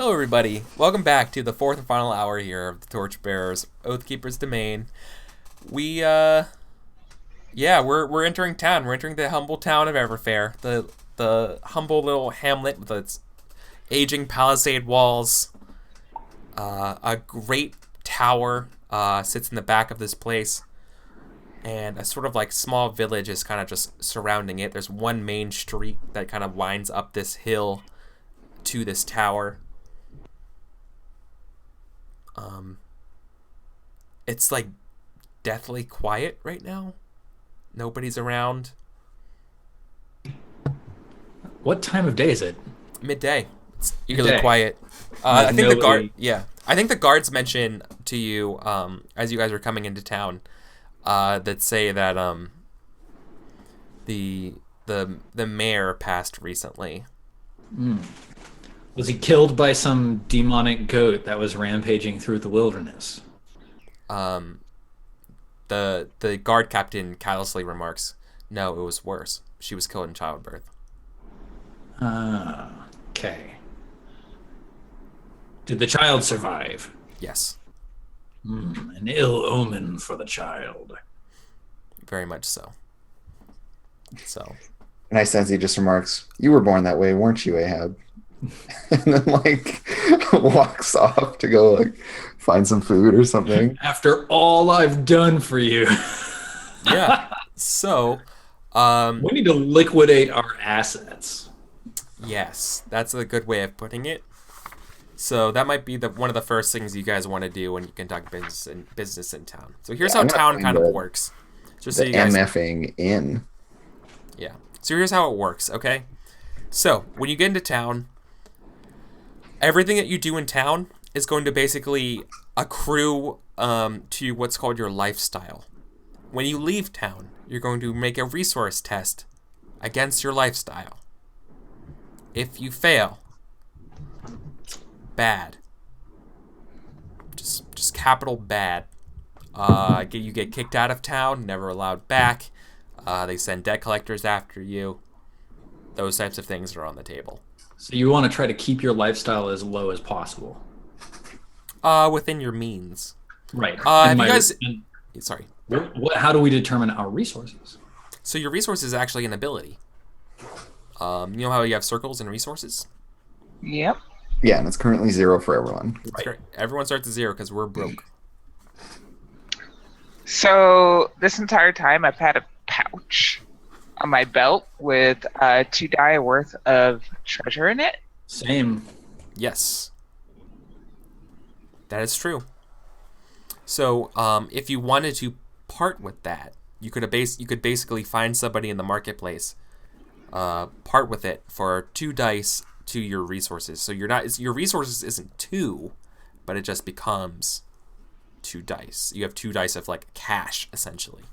Hello, everybody. Welcome back to the fourth and final hour here of the Torchbearers Oathkeeper's Domain. We're entering town. We're entering the humble town of Everfair, the humble little hamlet with its aging palisade walls. A great tower sits in the back of this place, and a sort of like small village is kind of just surrounding it. There's one main street that kind of winds up this hill to this tower. It's like deathly quiet right now. Nobody's around. What time of day is it? Midday. It's eerily Midday. quiet. I think I think the guards mention to you as you guys are coming into town that say that the mayor passed recently. Was he killed by some demonic goat that was rampaging through the wilderness? The guard captain callously remarks, "No, it was worse. She was killed in childbirth." Okay. Did the child survive? Yes, An ill omen for the child. very much so. So, And I sense he just remarks, "You were born that way, weren't you, Ahab?" And then walks off to go find some food or something. After all I've done for you. yeah. So, We need to liquidate our assets. yes, that's a good way of putting it. So that might be one of the first things you guys want to do when you conduct business in town. So here's how I'm not town doing kind of the- works. Just so The you guys, MFing in. yeah. So here's how it works. Okay. So when you get into town, everything that you do in town is going to basically accrue to what's called your lifestyle. When you leave town, you're going to make a resource test against your lifestyle. If you fail, bad. Just capital bad. You get kicked out of town, never allowed back. They send debt collectors after you. Those types of things are on the table. So you want to try to keep your lifestyle as low as possible. Within your means. Right. Sorry. How do we determine our resources? So your resource is actually an ability. You know how you have circles and resources? Yep. Yeah, and it's currently 0 for everyone. That's great. Everyone starts at 0 because we're broke. So this entire time I've had a pouch on my belt with 2 die worth of treasure in it. Same. Yes. That is true. So, if you wanted to part with that, you could basically find somebody in the marketplace, part with it for 2 dice to your resources. So your resources isn't 2, but it just becomes 2 dice. You have 2 dice of cash essentially.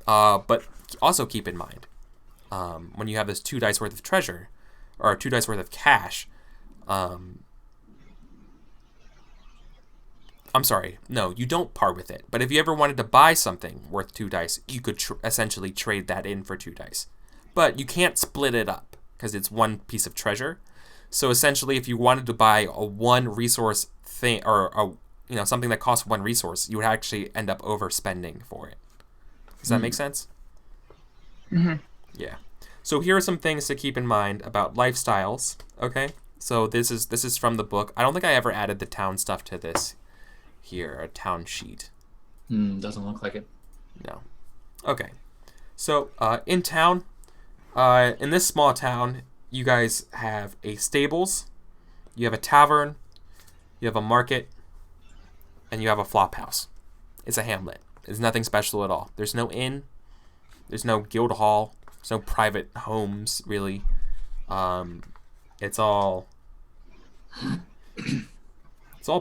But also keep in mind, when you have this 2 dice worth of treasure, or 2 dice worth of cash, I'm sorry, no, you don't part with it. But if you ever wanted to buy something worth 2 dice, you could essentially trade that in for 2 dice. But you can't split it up, because it's one piece of treasure. So essentially, if you wanted to buy a 1 resource thing, or something that costs 1 resource, you would actually end up overspending for it. Does that make sense? Mm-hmm. Yeah. So here are some things to keep in mind about lifestyles. Okay. So this is from the book. I don't think I ever added the town stuff to this. Here, a town sheet. Doesn't look like it. No. Okay. So in town, in this small town, you guys have a stables, you have a tavern, you have a market, and you have a flop house. It's a hamlet. It's nothing special at all. There's no inn. There's no guild hall. There's no private homes, really. It's all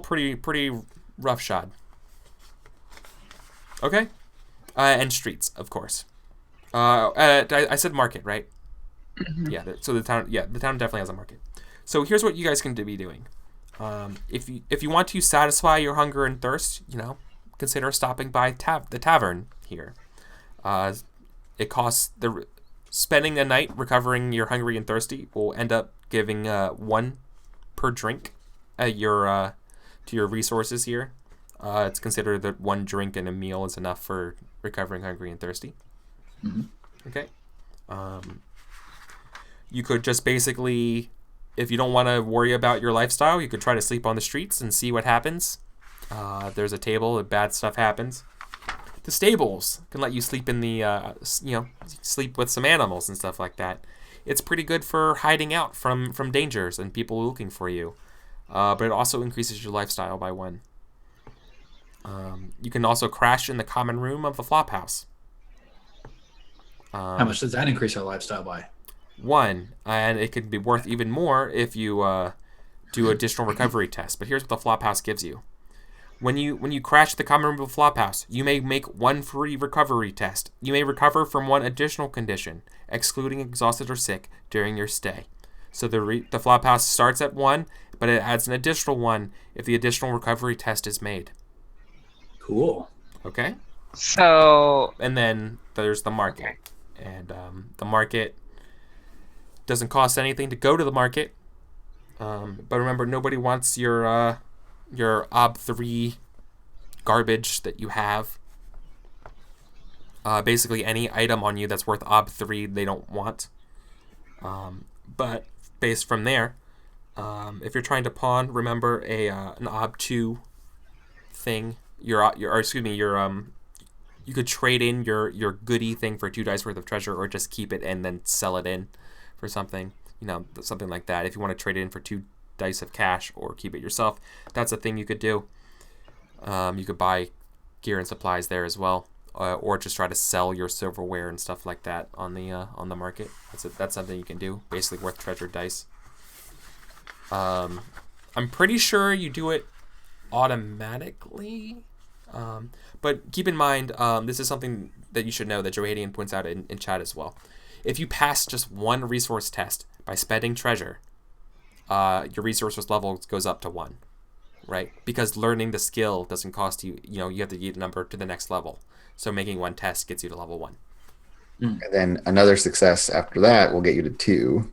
pretty roughshod. Okay? And streets, of course. I said market, right? Mm-hmm. Yeah, so the town definitely has a market. So here's what you guys can be doing. If you want to satisfy your hunger and thirst, consider stopping by the tavern here. It costs spending a night recovering your hungry and thirsty will end up giving 1 per drink at your to your resources here. It's considered that 1 drink and a meal is enough for recovering hungry and thirsty. Okay. You could just basically, if you don't want to worry about your lifestyle, you could try to sleep on the streets and see what happens. If there's a table, if bad stuff happens. The stables can let you sleep in the, sleep with some animals and stuff like that. It's pretty good for hiding out from dangers and people looking for you. But it also increases your lifestyle by 1. You can also crash in the common room of the flop house. How much does that increase our lifestyle by? 1, and it could be worth even more if you do additional recovery tests. But here's what the flop house gives you. When you crash the common room of the flop house, you may make 1 free recovery test. You may recover from 1 additional condition, excluding exhausted or sick, during your stay. So the flop house starts at 1, but it adds an additional 1 if the additional recovery test is made. Cool. Okay? So... And then there's the market. Okay. And the market doesn't cost anything to go to the market. But remember, nobody wants your OB3 garbage that you have. Basically, any item on you that's worth OB3, they don't want. But based from there, if you're trying to pawn, remember an OB2 thing. You could trade in your goodie thing for 2 dice worth of treasure, or just keep it and then sell it in for something. Something like that. If you want to trade it in for 2 dice of cash or keep it yourself, that's a thing you could do. You could buy gear and supplies there as well, or just try to sell your silverware and stuff like that on the market. That's something you can do. Basically worth treasure dice. I'm pretty sure you do it automatically, but keep in mind, this is something that you should know that Johadian points out in chat as well. If you pass just 1 resource test by spending treasure, your resources level goes up to 1, right? Because learning the skill doesn't cost you, you have to get a number to the next level. So making 1 test gets you to level 1. And then another success after that will get you to 2.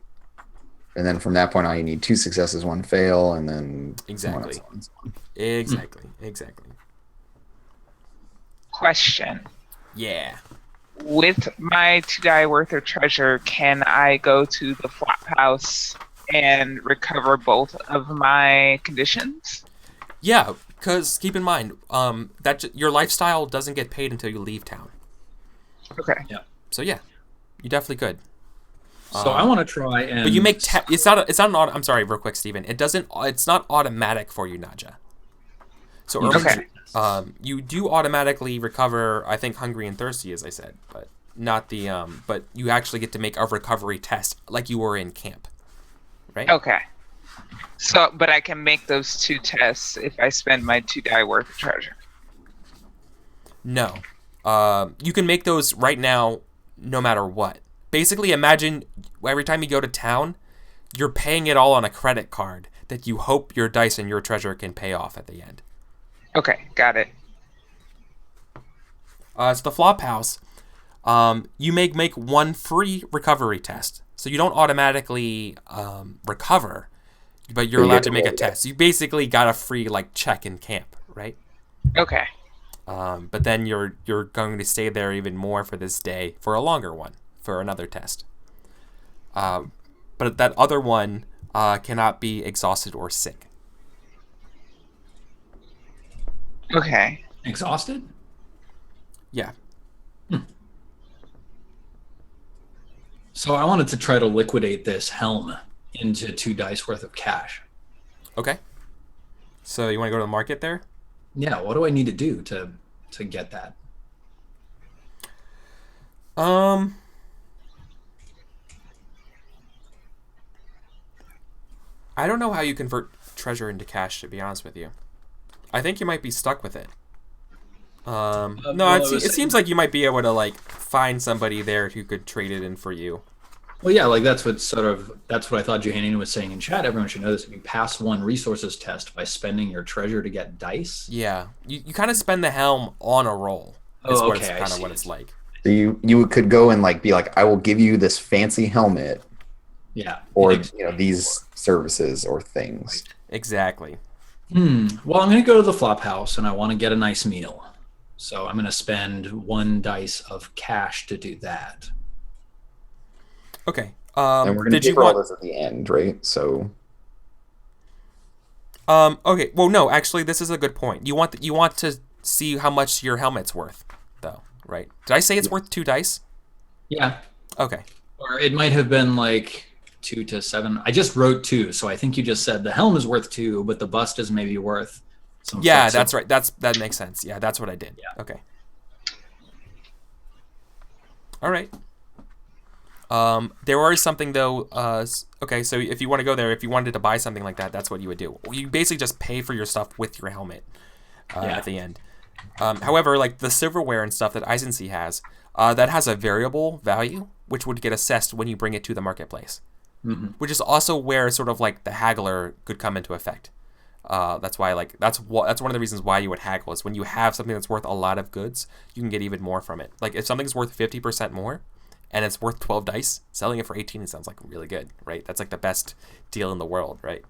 And then from that point on, you need 2 successes, 1 fail, and then Exactly. Exactly. Question. Yeah. With my 2 die worth of treasure, can I go to the flop house and recover both of my conditions? Yeah, because keep in mind, that your lifestyle doesn't get paid until you leave town. Okay. Yeah. So yeah, you definitely could. So I want to try and. But you make it's not an I'm sorry, real quick, Steven. It's not automatic for you, Naja. So Okay. You do automatically recover, I think, hungry and thirsty, as I said, but not the but you actually get to make a recovery test like you were in camp, right? Okay. So, but I can make those 2 tests if I spend my 2 die worth of treasure. No, you can make those right now, no matter what. Basically, imagine every time you go to town, you're paying it all on a credit card that you hope your dice and your treasure can pay off at the end. Okay, got it. It's the flop house. You may make 1 free recovery test, so you don't automatically recover, but you're allowed to make a test. You basically got a free check in camp, right? Okay. But then you're going to stay there even more for this day for a longer one, for another test. But that other one cannot be exhausted or sick. Okay. Exhausted? Yeah. So I wanted to try to liquidate this helm into 2 dice worth of cash. Okay. So you want to go to the market there? Yeah, what do I need to do to get that? I don't know how you convert treasure into cash, to be honest with you. I think you might be stuck with it. It seems like you might be able to find somebody there who could trade it in for you. Well, yeah, that's what I thought Johanian was saying in chat. Everyone should know this. If you pass 1 resources test by spending your treasure to get dice. Yeah, you kind of spend the helm on a roll. It's kind of what it's like. So you could go and be like, I will give you this fancy helmet, Yeah. or Yeah. these services or things. Exactly. Well, I'm going to go to the flop house and I want to get a nice meal. So I'm going to spend 1 dice of cash to do that. Okay. And we're going to did pay you for all want? this at the end, right? So Okay. Well, no. Actually, this is a good point. You want to see how much your helmet's worth, though, right? Did I say it's worth 2 dice? Yeah. Okay. Or it might have been like 2 to 7. I just wrote 2, so I think you just said the helm is worth 2, but the bust is maybe worth some. Yeah, flexible. that's right. That makes sense. Yeah, that's what I did. Yeah. Okay. All right. There is something though. Okay, so if you want to go there, if you wanted to buy something like that, that's what you would do. You basically just pay for your stuff with your helmet at the end. However, like the silverware and stuff that Eisensee has, that has a variable value, which would get assessed when you bring it to the marketplace. Which is also where sort of like the haggler could come into effect. That's why that's one of the reasons why you would haggle is when you have something that's worth a lot of goods, you can get even more from it. Like if something's worth 50% more, and it's worth 12 dice, selling it for 18 sounds like really good, right? That's like the best deal in the world, right?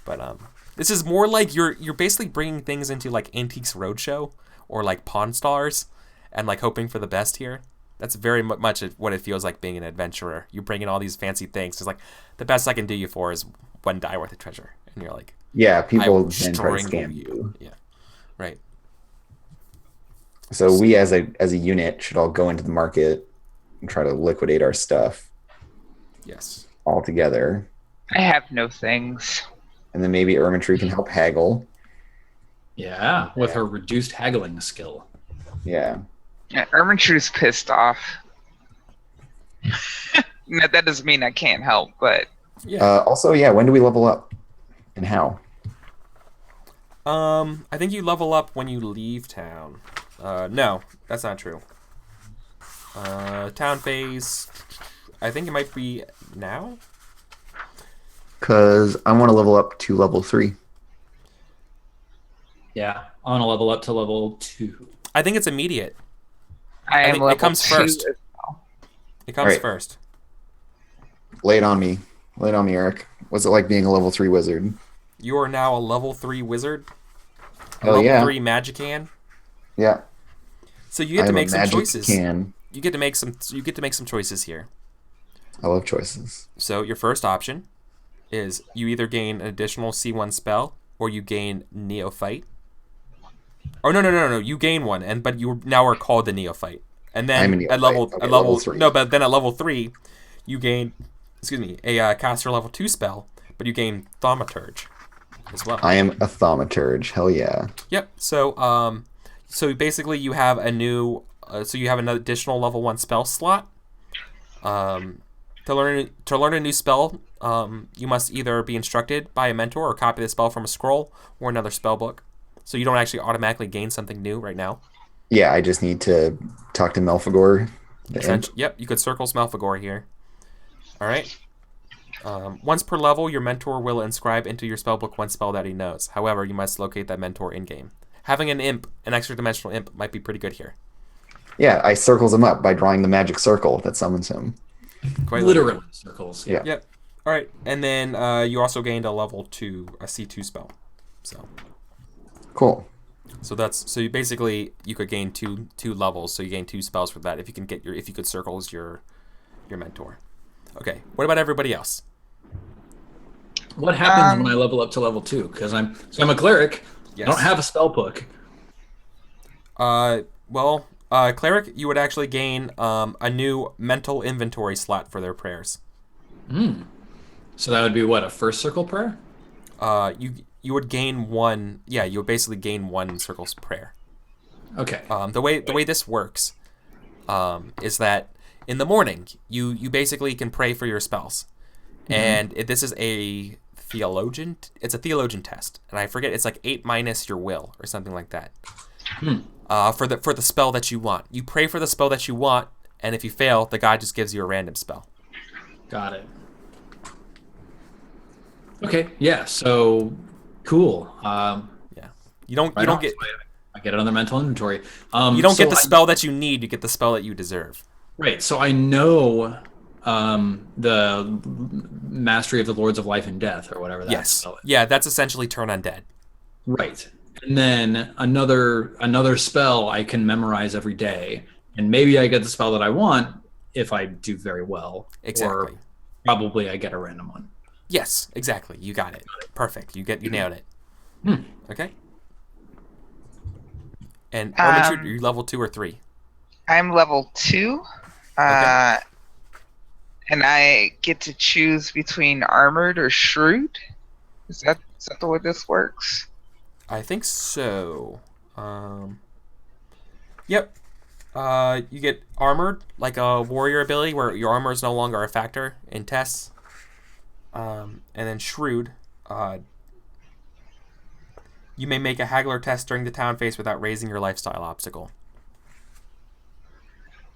But this is more like you're basically bringing things into like Antiques Roadshow or like Pawn Stars, and like hoping for the best here. That's very much what it feels like being an adventurer. You bring in all these fancy things. It's like the best I can do you for is 1 die worth of treasure, and you're like, yeah, I people will then try to strangle scam you. Yeah, right. So we as a unit should all go into the market and try to liquidate our stuff Yes. all together. I have no things. And then maybe Ermintry can help haggle. Yeah, with her reduced haggling skill. Yeah. Yeah, Ermintrude's pissed off. No, that doesn't mean I can't help, but Yeah. Also, yeah, when do we level up? And how? I think you level up when you leave town. No, that's not true. Town phase, I think it might be now. Because I want to level up to level 3. Yeah, I want to level up to level 2. I think it's immediate. I am think it level comes 2 first. as well. It comes Alright. first. Lay it on me. Lay it on me, Eric. What's it like being a level 3 wizard? You are now a level 3 wizard. A Oh, level yeah. 3 Magiccan. Yeah. So you get to I'm a make some magic choices. can. You get to make some choices here. I love choices. So your first option is you either gain an additional C1 spell or you gain Neophyte. Or no. You gain one, but you now are called the Neophyte. And I'm a then Neophyte. Okay, level 3. No, but then at level 3, you gain a caster level 2 spell, but you gain Thaumaturge as well. I am a thaumaturge. Hell yeah. Yep. So basically you have a new so you have an additional level 1 spell slot. To learn a new spell, you must either be instructed by a mentor or copy the spell from a scroll or another spell book. So you don't actually automatically gain something new right now. Yeah, I just need to talk to Melphagor. Yep, you could circle Smelphagor here. All right. Once per level, your mentor will inscribe into your spellbook 1 spell that he knows. However, you must locate that mentor in-game. Having an extra dimensional imp, might be pretty good here. Yeah, I circles him up by drawing the magic circle that summons him. Quite Literally circles. Yeah. Yep. All right, and then you also gained a C2 spell. Cool. So you basically you could gain two levels. So you gain 2 spells for that if you could circle as your mentor. Okay. What about everybody else? What happens when I level up to level 2? Because I'm a cleric. Yes. I don't have a spell book. Cleric, you would actually gain a new mental inventory slot for their prayers. So that would be what, a first circle prayer? You would gain 1. Yeah, you would basically gain 1 circle's prayer. Okay. The way this works is that in the morning you basically can pray for your spells, and this is a theologian. It's a theologian test, and I forget, it's like 8 minus your will or something like that. For the spell that you want, you pray for the spell that you want, and if you fail, the guy just gives you a random spell. Got it. Okay. Yeah. So cool. Yeah, you don't get I get another mental inventory. you don't get the spell that you need. You get the spell that you deserve. Right. So I know the Mastery of the Lords of Life and Death, or whatever that Yes. spell is. Yeah, that's essentially turn undead. Right. And then another spell I can memorize every day, and maybe I get the spell that I want if I do very well. Exactly. Or probably I get a random one. Yes, exactly. You got it. Perfect. You nailed it. Okay. And Ermintrude, are you level 2 or 3? I'm level 2. Okay. And I get to choose between armored or shrewd. Is that the way this works? I think so. Yep. You get armored, like a warrior ability, where your armor is no longer a factor in tests. And then shrewd. You may make a haggler test during the town phase without raising your lifestyle obstacle.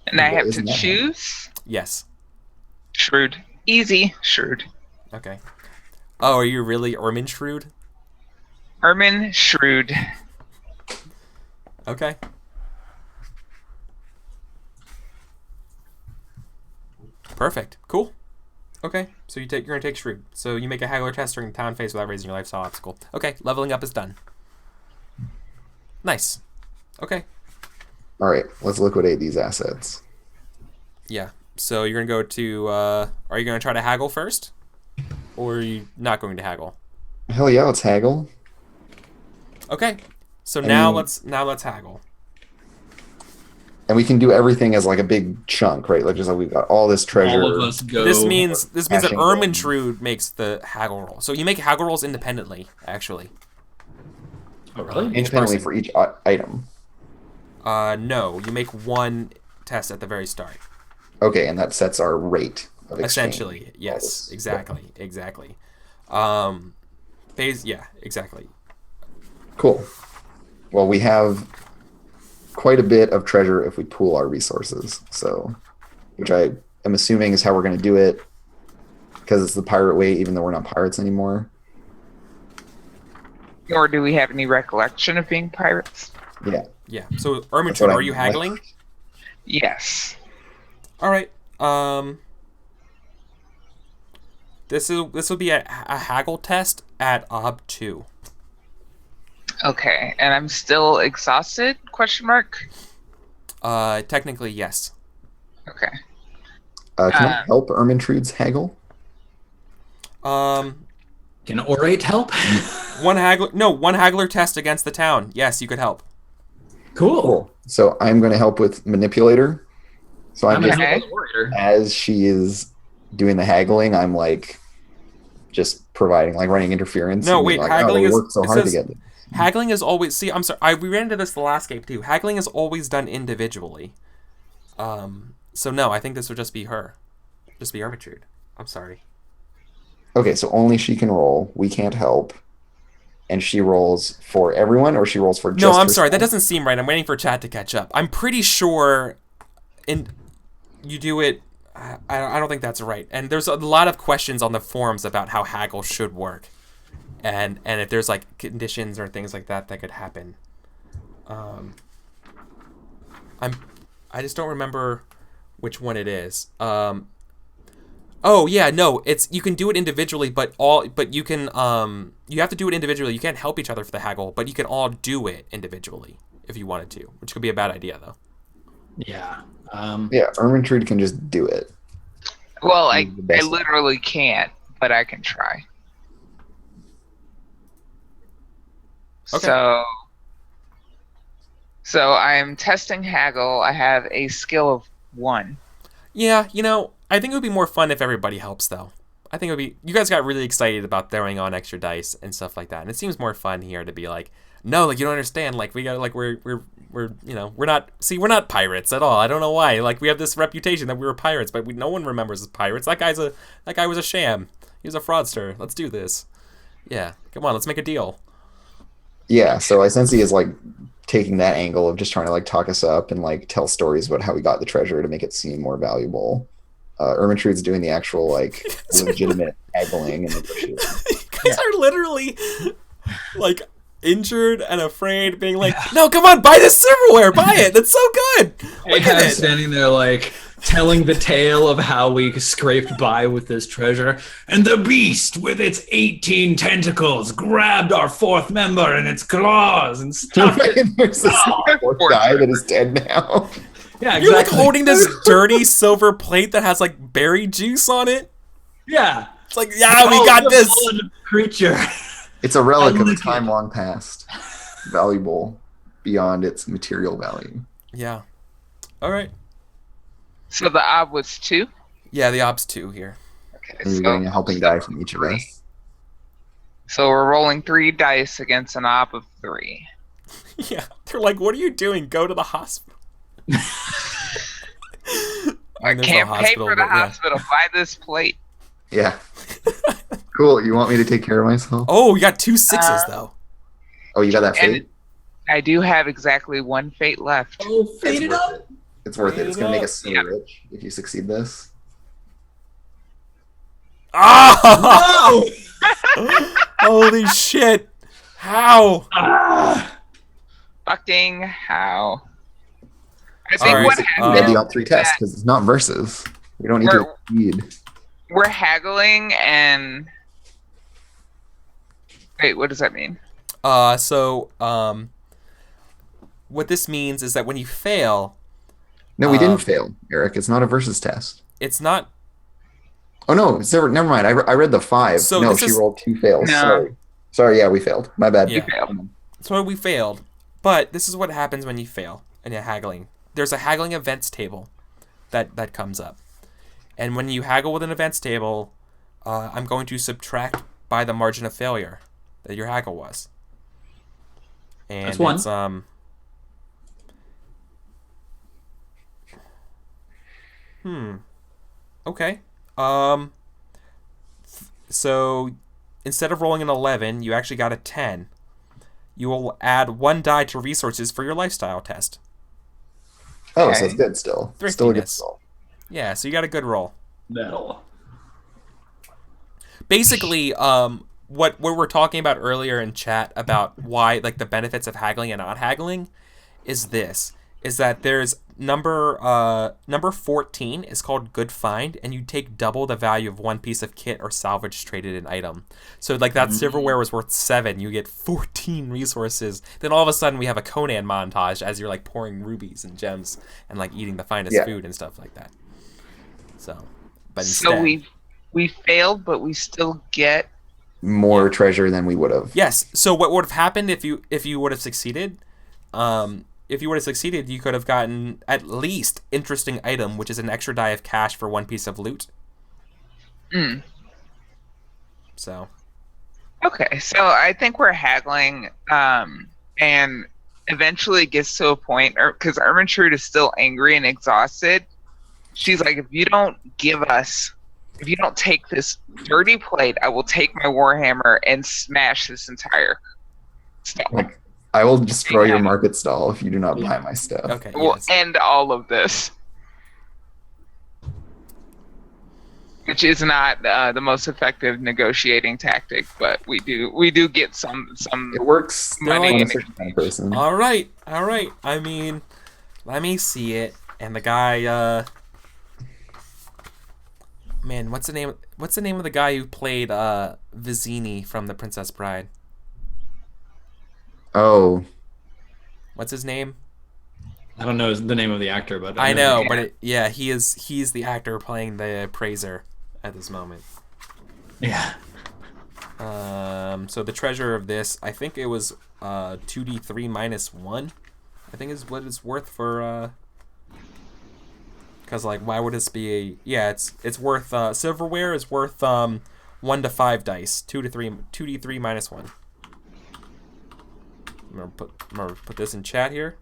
And I have to Isn't that choose Yes. shrewd. Easy, shrewd. Okay. Oh, are you really Ermin shrewd? Ermin, shrewd. Okay. Perfect. Cool. Okay, so you're gonna take shrewd. So you make a haggler test during the town phase without raising your lifestyle obstacle. Okay, leveling up is done. Nice. Okay. All right, let's liquidate these assets. Yeah. So you're gonna go to. Are you gonna try to haggle first, or are you not going to haggle? Hell yeah, let's haggle. Okay. So I now mean- let's haggle. And we can do everything as like a big chunk, right? Like just like we've got all this treasure. All of us go. This means that Smashing Ermintrude makes the haggle roll. So you make haggle rolls independently, actually. Oh, really? independently person. for each item. No, you make one test at the very start. Okay, and that sets our rate of exchange. Essentially, yes, this. exactly. Yeah, exactly. Cool. Well, we have quite a bit of treasure if we pool our resources. So, which I am assuming is how we're going to do it, because it's the pirate way, even though we're not pirates anymore. Or do we have any recollection of being pirates? Yeah. Yeah. So That's Ermintrude, what I are you meant. haggling? Yes. All right. This will be a haggle test at Ob 2. Okay, and I'm still exhausted? Question mark. Technically, yes. Okay. Can I help Ermintrude's haggle? Can orate help? One haggler test against the town. Yes, you could help. Cool. So I'm going to help with manipulator. So I'm I'm just, Okay. a warrior. as she is doing the haggling, I'm like just providing, like running interference. No, and being wait, like, haggling we is- worked so it hard to says- get this. Haggling is always I'm sorry. We ran into this the last game too. Haggling is always done individually. So no, I think this would just be her. Just be Ermintrude. I'm sorry. Okay, so only she can roll. We can't help. And she rolls for everyone, or she rolls for just No, I'm sorry. That herself? doesn't seem right. I'm waiting for chat to catch up. I'm pretty sure you do it. I don't think that's right. And there's a lot of questions on the forums about how haggle should work, and if there's like conditions or things like that could happen. I just don't remember which one it is. Oh yeah, no, you can do it individually, but you can you have to do it individually. You can't help each other for the haggle, but you can all do it individually if you wanted to, which could be a bad idea though. Yeah. Yeah, Ermintrude can just do it. Well, I The best. literally can't, but I can try. Okay. So I'm testing haggle. I have a skill of 1. Yeah, I think it would be more fun if everybody helps though. I think it would be. You guys got really excited about throwing on extra dice and stuff like that, and it seems more fun here to be like, no, like you don't understand. Like we got we're not pirates at all. I don't know why. Like we have this reputation that we were pirates, but no one remembers us pirates. That guy was a sham. He was a fraudster. Let's do this. Yeah, come on, let's make a deal. Yeah, so Isensi is like taking that angle of just trying to like talk us up and like tell stories about how we got the treasure to make it seem more valuable. Ermintrude's doing the actual like legitimate haggling and negotiating. You guys are literally like injured and afraid, being like, no, come on, buy this silverware, buy it. That's so good. Look at I'm it. standing there like, telling the tale of how we scraped by with this treasure. And the beast, with its 18 tentacles, grabbed our fourth member in its claws and stuffed it. There's this fourth guy that is dead now. Yeah, exactly. You're like holding this dirty silver plate that has like berry juice on it. Yeah. It's like, yeah, we got this. Creature. It's a relic of a time long past. Valuable beyond its material value. Yeah. All right. So the ob was 2? Yeah, the ob's 2 here. Okay, And you're getting a helping die from each of us. So we're rolling 3 dice against an op of 3. Yeah. They're like, what are you doing? Go to the hospital. I can't pay for the hospital. Buy this plate. Yeah. Cool. You want me to take care of myself? Oh, you got 2 6s though. Oh, you got that fate? I do have exactly 1 fate left. Oh, fade it up. It's worth it. It's going to make us so Yeah. rich if you succeed this. Oh! No! Holy shit! How? Fucking how? I All think right, what You happened got the alt 3 test because it's not versus. We don't need to read. we're haggling and wait, what does that mean? What this means is that when you fail, No, we didn't fail, Eric. It's not a versus test. it's not. Oh, no. Never mind. I read the 5. So no, this she is- rolled 2 fails. No. Sorry, yeah, we failed. My bad. Yeah. Fail. So we failed. But this is what happens when you fail and you're haggling. There's a haggling events table that comes up. And when you haggle with an events table, I'm going to subtract by the margin of failure that your haggle was. And That's 1. it's Okay. So instead of rolling an 11, you actually got a 10. You will add 1 die to resources for your lifestyle test. Oh, Okay. so it's good still. Still a good Thriftiness. roll. Yeah, so you got a good roll. Metal. Basically, what we're talking about earlier in chat about why like the benefits of haggling and not haggling is that there's number 14 is called good find, and you take double the value of 1 piece of kit or salvage traded an item. So like that silverware was worth 7, you get 14 resources. Then all of a sudden we have a Conan montage as you're like pouring rubies and gems and like eating the finest food and stuff like that. So, but instead, So we failed, but we still get More treasure than we would have. yes. So what would have happened if you would have succeeded? If you would have succeeded, you could have gotten at least interesting item, which is an extra die of cash for 1 piece of loot. So okay. So I think we're haggling, and eventually it gets to a point, because Ermentrude is still angry and exhausted. She's like, if you don't take this dirty plate, I will take my warhammer and smash this entire stuff. Like, I will destroy your market stall if you do not buy my stuff. okay, We'll yes. end all of this. Which is not the most effective negotiating tactic, but we do get some It works money on a in certain kind of person. All right. I mean, let me see it. And the guy, man, what's the name of the guy who played Vizzini from The Princess Bride? Oh, What's his name? I don't know the name of the actor, but I know, but he's the actor playing the Praiser at this moment. Yeah. So the treasure of this, I think it was 2d3 minus 1. I think is what it's worth for. Because like, why would this be a? Yeah, it's worth silverware is worth 1 to 5 dice, 2d3 minus 1. I'm gonna put this in chat here.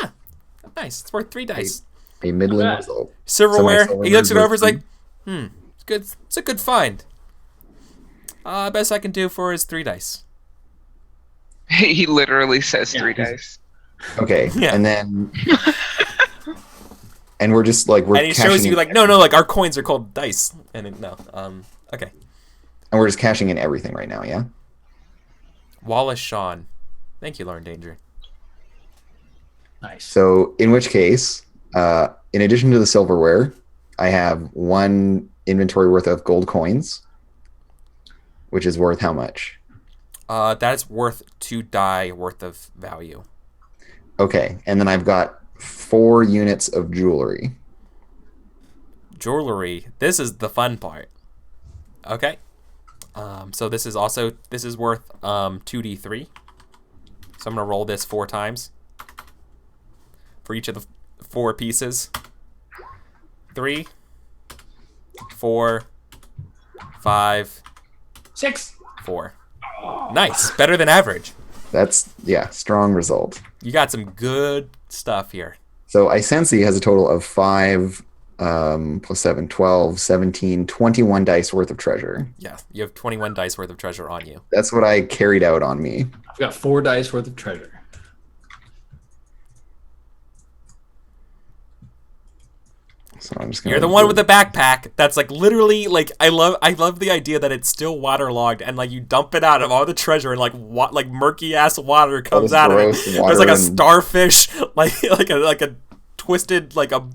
Ah, nice. It's worth 3 dice. a middling Not bad. result. Silverware. So my He looks it silverware over. He's is like, it's good. It's a good find. Best I can do for is 3 dice. He literally says Yeah, 3 he's- dice. Okay, Yeah. and then and we're just like And he shows you like, no, like our coins are called dice. And okay. and we're just cashing in everything right now. Yeah. Wallace Shawn. Thank you, Lauren Danger. Nice. So, in which case, in addition to the silverware, I have 1 inventory worth of gold coins, which is worth how much? That's worth 2 die worth of value. Okay, and then I've got 4 units of jewelry. Jewelry. This is the fun part. Okay. So this is worth 2d3. So I'm gonna roll this 4 times for each of the 4 pieces. 3, 4, 5, 6. 4. Nice. Better than average. That's, yeah, strong result. You got some good stuff here. So Isensi has a total of 5 plus 7, 12, 17, 21 dice worth of treasure. Yeah, you have 21 dice worth of treasure on you. That's what I carried out on me. I've got 4 dice worth of treasure. So I'm just gonna You're the one with the backpack. That's like literally like I love the idea that it's still waterlogged and like you dump it out of all the treasure and like murky ass water comes out of it. There's like a starfish, like a twisted like a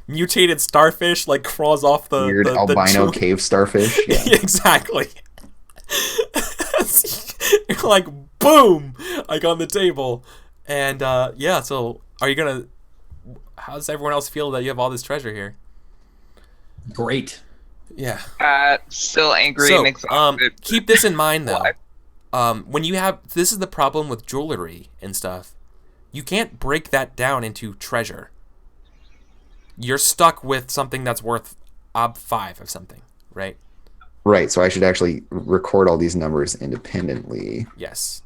mutated starfish like crawls off the weird albino cave starfish. Yeah. Exactly. You're like boom, like on the table, and yeah. So are you gonna? How does everyone else feel that you have all this treasure here? Great. Yeah. Still angry and exhausted. Keep this in mind though. When you have this is the problem with jewelry and stuff. You can't break that down into treasure. You're stuck with something that's worth 5 of something, right? Right. So I should actually record all these numbers independently. Yes.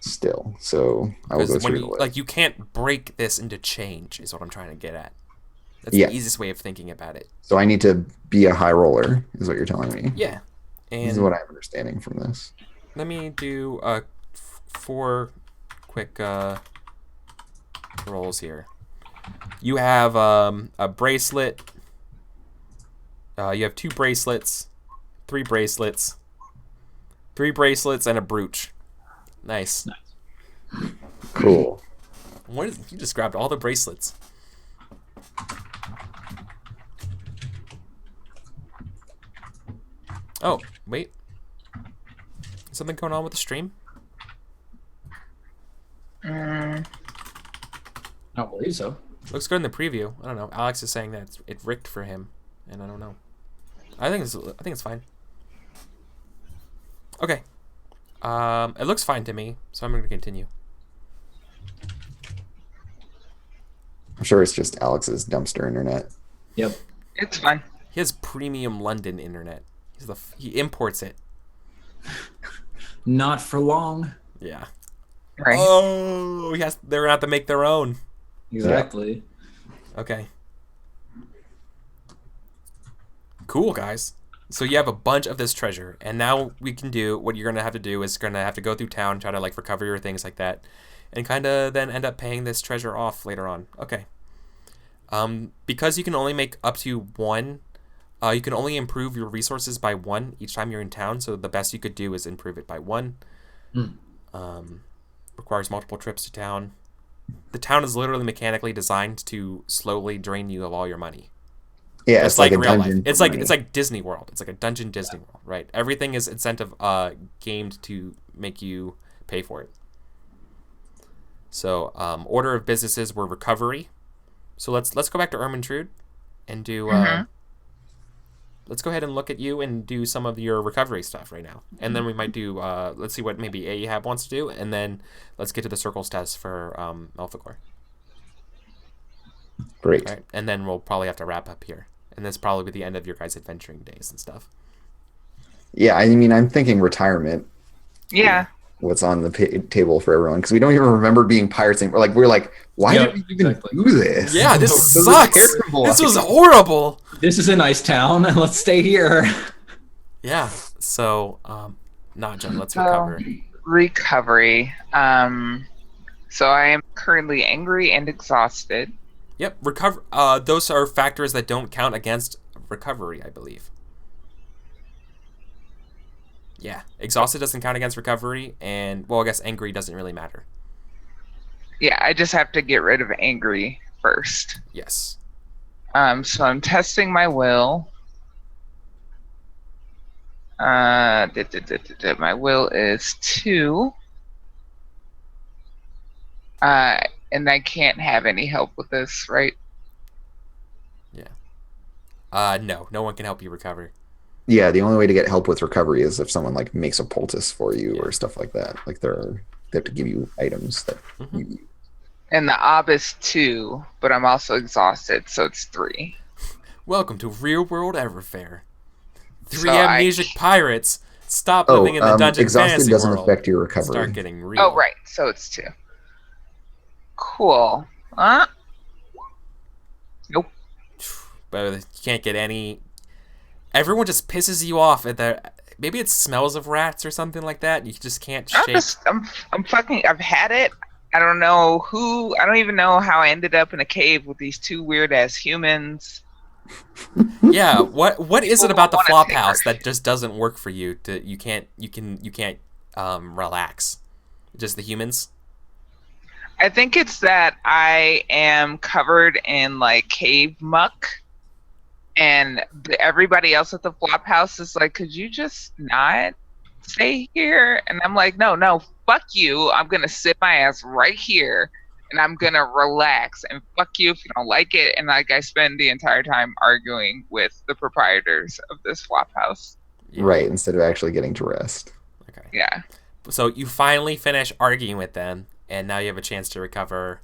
Still, so I will go through the list. Like you can't break this into change is what I'm trying to get at. That's Yeah. the easiest way of thinking about it. So I need to be a high roller, is what you're telling me. Yeah. And This is what I'm understanding from this. let me do 4 quick rolls here. You have a bracelet. You have 2 bracelets, 3 bracelets, 3 bracelets, and a brooch. Nice. Cool. You just grabbed all the bracelets. Oh, wait. Is something going on with the stream? I don't believe so. Looks good in the preview. I don't know. Alex is saying that it rigged for him, and I don't know. I think it's fine. Okay. It looks fine to me, so I'm going to continue. I'm sure it's just Alex's dumpster internet. Yep. It's fine. He has premium London internet. He imports it. Not for long. Yeah. Right. Oh, they're gonna have to make their own. Exactly. Okay. Cool, guys. So you have a bunch of this treasure, and now we can do what you're gonna have to do is gonna have to go through town, try to like recover your things like that, and kind of then end up paying this treasure off later on. Okay. Because you can only make up to 1, you can only improve your resources by 1 each time you're in town. So the best you could do is improve it by 1. Requires multiple trips to town. The town is literally mechanically designed to slowly drain you of all your money. Yeah, Just it's like a real dungeon. life. It's like Disney World. It's like a dungeon Disney World, right? Everything is incentive gamed to make you pay for it. So order of businesses were recovery. So let's go back to Ermintrude and do let's go ahead and look at you and do some of your recovery stuff right now. And then we might do let's see what maybe Ahab wants to do, and then let's get to the circles test for Melphicor. Great. Right? And then we'll probably have to wrap up here. And this probably be the end of your guys' adventuring days and stuff. Yeah, I mean, I'm thinking retirement. Yeah. What's on the table for everyone, because we don't even remember being pirates anymore. We're like, why did we even do this? Yeah, this is sucks. terrible. This was horrible. This is a nice town. Let's stay here. Yeah. So, Naja, let's recover. Recovery. So I am currently angry and exhausted. Yep. Recover. Those are factors that don't count against recovery, I believe. Yeah, exhausted doesn't count against recovery, and well, I guess angry doesn't really matter. Yeah, I just have to get rid of angry first. Yes. So I'm testing my will. My will is 2. And I can't have any help with this, right? Yeah. No one can help you recover. Yeah, the only way to get help with recovery is if someone like makes a poultice for you Yeah. or stuff like that. Like they have to give you items that Mhm. you use. And the ob is 2, but I'm also exhausted, so it's 3. Welcome to Real World Everfair. 3 So amnesic pirates stop living in the dungeon exhausted fantasy doesn't world. affect your recovery. Start getting real. Oh, right. So it's 2. Cool. Nope. But you can't get any. Everyone just pisses you off at the. Maybe it smells of rats or something like that. You just can't shake. I'm fucking. I've had it. I don't know who. I don't even know how I ended up in a cave with these 2 weird ass humans. Yeah. What is it about the People flop wanna take house our that just doesn't work for you? You can't relax. Just the humans. I think it's that I am covered in like cave muck, and everybody else at the flop house is like, "Could you just not stay here?" And I'm like, "No, fuck you! I'm gonna sit my ass right here, and I'm gonna relax. And fuck you if you don't like it." And like, I spend the entire time arguing with the proprietors of this flop house. Yeah. Right, instead of actually getting to rest. Okay. Yeah. So you finally finish arguing with them, and now you have a chance to recover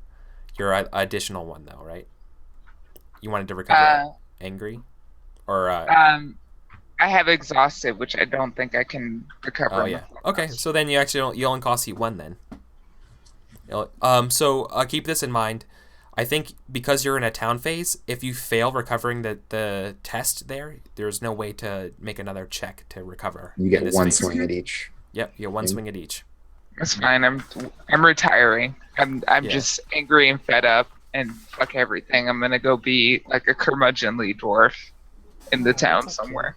your additional one, though, right? You wanted to recover angry, or I have exhausted, which I don't think I can recover. oh in the yeah. flop Okay, house. so then you only cost you 1 then. So keep this in mind. I think because you're in a town phase, if you fail recovering the test there's no way to make another check to recover. You in get this 1 phase. swing at each. Yep, you get 1 swing at each. That's fine. I'm retiring. I'm Yeah. just angry and fed up and fuck everything. I'm gonna go be like a curmudgeonly dwarf in the town somewhere.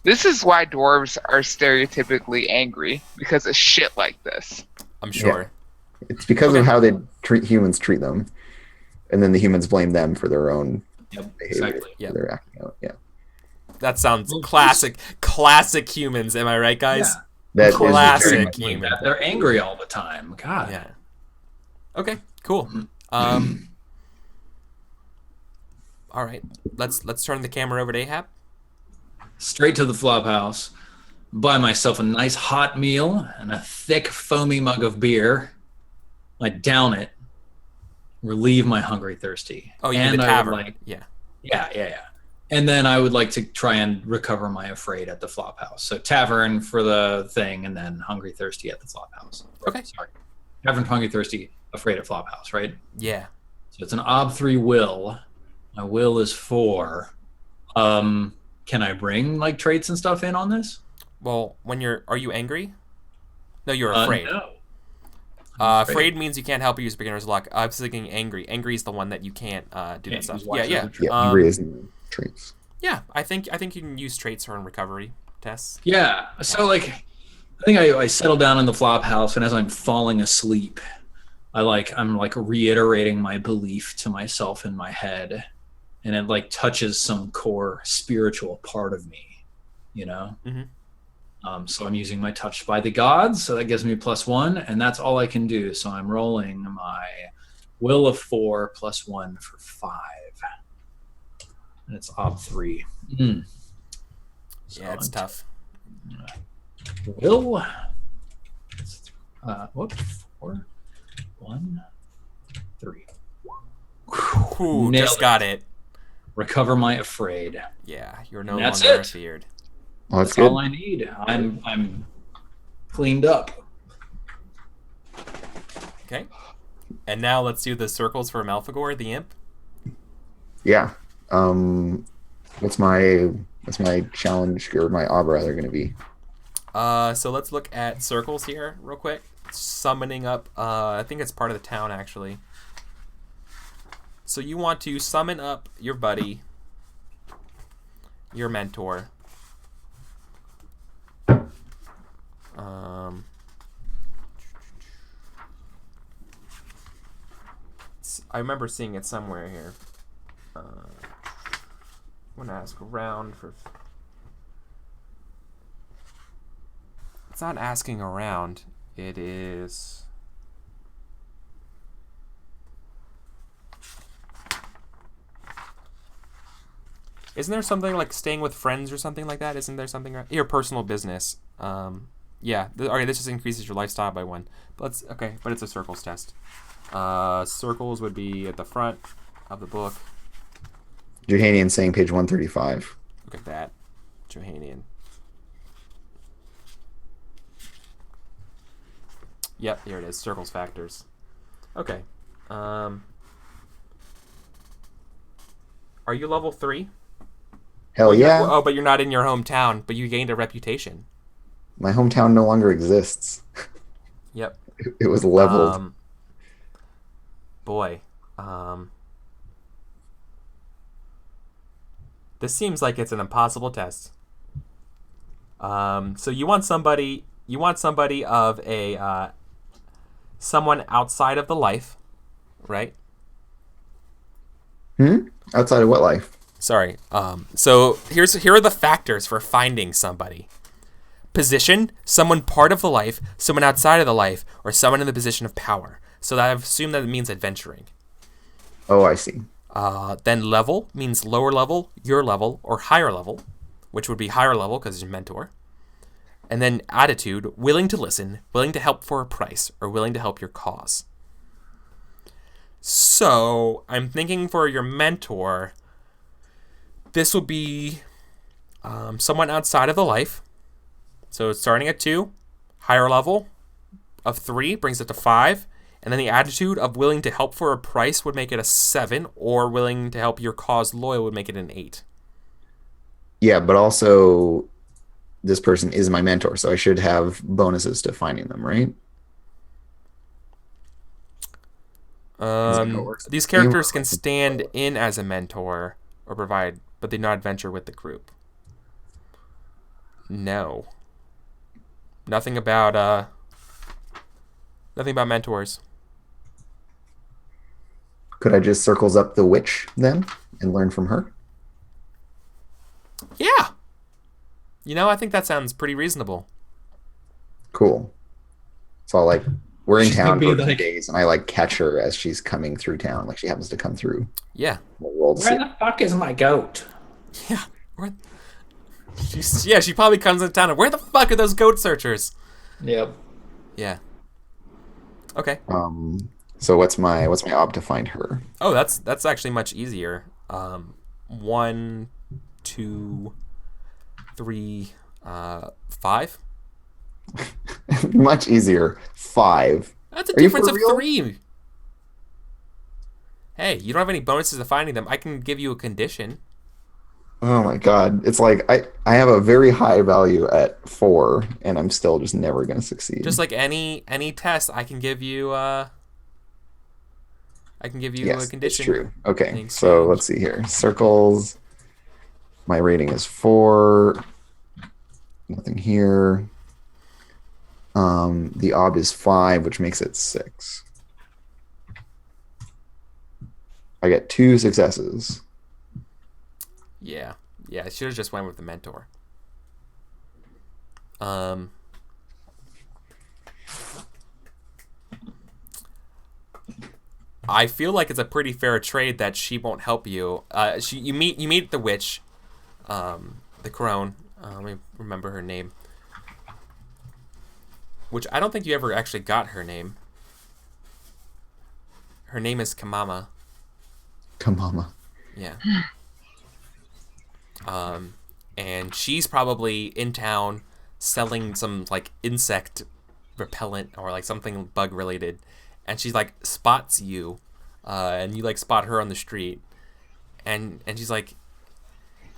This is why dwarves are stereotypically angry, because of shit like this. I'm sure. It's because of how humans treat them, and then the humans blame them for their own Yep, behavior. exactly. Yep. They're acting out. Yeah, That sounds Well, classic humans. Am I right, guys? Yeah. that is Classic. Very very much like human. that. They're angry all the time. God. Yeah. Okay. Cool. All right. Let's turn the camera over to Ahab. Straight to the flop house, buy myself a nice hot meal and a thick foamy mug of beer. I down it, relieve my hungry thirsty. Oh, you mean and the I tavern? would like, Yeah. And then I would like to try and recover my afraid at the flop house. So tavern for the thing, and then hungry thirsty at the flop house. Okay. Sorry, tavern, hungry thirsty, afraid at flop house, right? Yeah. So it's an ob 3 will. My will is 4. Can I bring like traits and stuff in on this? Well, are you angry? No, you're afraid. No. Afraid means you can't help or use beginner's luck. I was thinking angry. Angry is the one that you can't do that stuff. Yeah. yeah. Angry isn't traits. Yeah, I think you can use traits for recovery tests. Yeah. So like, I think I settle down in the flop house, and as I'm falling asleep, I'm reiterating my belief to myself in my head, and it like touches some core spiritual part of me, you know. Mhm. So I'm using my touched by the gods, so that gives me +1, and that's all I can do. So I'm rolling my will of 4 +1 for 5, and it's ob 3. So Yeah, it's tough. Will. 4, 1, 3. Ooh, Nailed just it. got it. Recover my afraid. Yeah, you're no That's longer it. feared. Well, that's That's good. all I need. I'm cleaned up. Okay. And now let's do the circles for Malfagor, the imp. Yeah. What's my challenge or my ob rather going to be? So let's look at circles here real quick. Summoning up, I think it's part of the town actually. So you want to summon up your buddy, your mentor, I remember seeing it somewhere here. I'm gonna ask around for. It's not asking around. It is. Isn't there something like staying with friends or something like that? Isn't there something your personal business? Yeah. Okay, this just increases your lifestyle by 1. But but it's a circles test. Circles would be at the front of the book. Johanian saying page 135. Look at that, Johanian. Yep, here it is. Circles factors. Okay. Are you level 3? Hell yeah. Oh, but you're not in your hometown, but you gained a reputation. My hometown no longer exists. Yep. It was leveled. Boy. This seems like it's an impossible test. So you want somebody of a someone outside of the life, right? Outside of what life? Sorry. So here are the factors for finding somebody. Position, someone part of the life, someone outside of the life, or someone in the position of power. So I assume that it means adventuring. Oh, I see. Then level means lower level, your level, or higher level, which would be higher level because it's mentor. And then attitude, willing to listen, willing to help for a price, or willing to help your cause. So I'm thinking for your mentor, this will be someone outside of the life. So it's starting at 2, higher level of 3 brings it to 5, and then the attitude of willing to help for a price would make it a 7, or willing to help your cause loyal would make it an 8. Yeah, but also this person is my mentor, so I should have bonuses to finding them, right? These characters can stand in as a mentor or provide, but they do not venture with the group. No. Nothing about mentors. Could I just circles up the witch then and learn from her? Yeah. I think that sounds pretty reasonable. Cool. So we're in town for 2 like, days, and I catch her as she's coming through town, like she happens to come through. Yeah. where the fuck is my goat? Yeah. She probably comes into town and where the fuck are those goat searchers? Yep. Yeah. Okay. So what's my ob to find her? Oh, that's actually much easier. 1, 2, 3, 5. Much easier. 5. That's a difference of 3. Hey, you don't have any bonuses to finding them. I can give you a condition. Oh my god. It's like I have a very high value at 4, and I'm still just never going to succeed. Just like any test, I can give you a condition. That's true. Okay. So let's see here. Circles. My rating is 4. Nothing here. The ob is 5, which makes it 6. I get 2 successes. Yeah. I should have just went with the mentor. I feel like it's a pretty fair trade that she won't help you. You meet the witch, the crone. Let me remember her name. Which I don't think you ever actually got her name. Her name is Kamama. Kamama. Yeah. And she's probably in town selling some insect repellent or something bug related, and she spots you, and you spot her on the street, and she's like,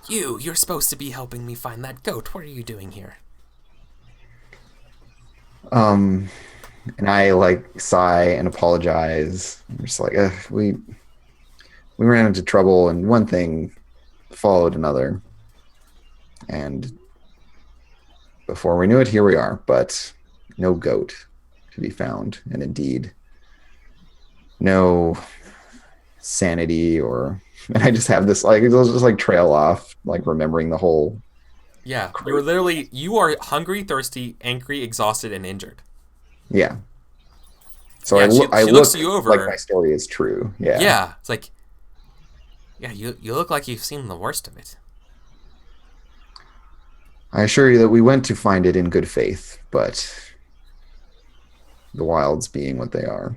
you're supposed to be helping me find that goat. What are you doing here? And I sigh and apologize. I'm just we ran into trouble, and one thing followed another, and before we knew it, here we are, but no goat to be found, and indeed no sanity, or and I just have this like it'll just like trail off, like remembering the whole. Yeah, you are hungry, thirsty, angry, exhausted, and injured. Yeah. So Yeah, I she look looks you over. like my story is true. Yeah. Yeah, it's like, yeah, you look like you've seen the worst of it. I assure you that we went to find it in good faith, but the wilds being what they are.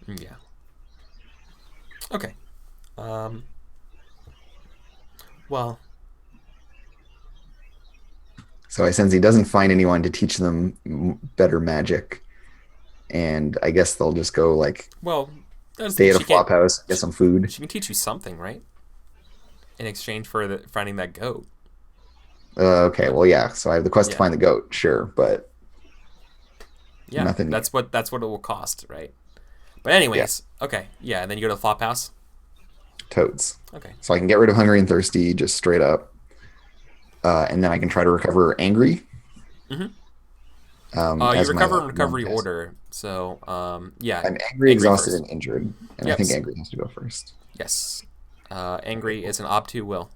Yeah. Okay. Well. So I sense he doesn't find anyone to teach them better magic, and I guess they'll just go like Well, stay at a flop house, get some food. She can teach you something, right? In exchange for finding that goat. Okay, well, yeah. So I have the quest to find the goat, sure, but nothing. That's what it will cost, right? But anyways, okay, yeah. And then you go to the flop house. Toads. Okay. So I can get rid of hungry and thirsty, just straight up, and then I can try to recover angry. Mm-hmm. You recover in recovery order. So, yeah. I'm angry, exhausted, first. And injured, and I think angry has to go first. Yes. Angry is an obtuse will.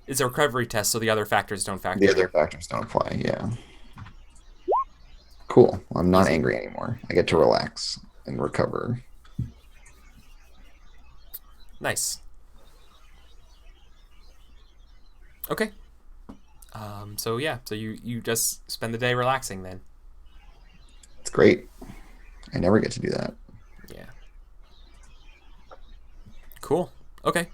It's a recovery test, so the other factors don't factor. The other factors don't apply. Yeah. Cool. I'm not angry anymore. I get to relax and recover. Nice. Okay. So yeah. So you just spend the day relaxing then. It's great. I never get to do that. Yeah. Cool. Okay.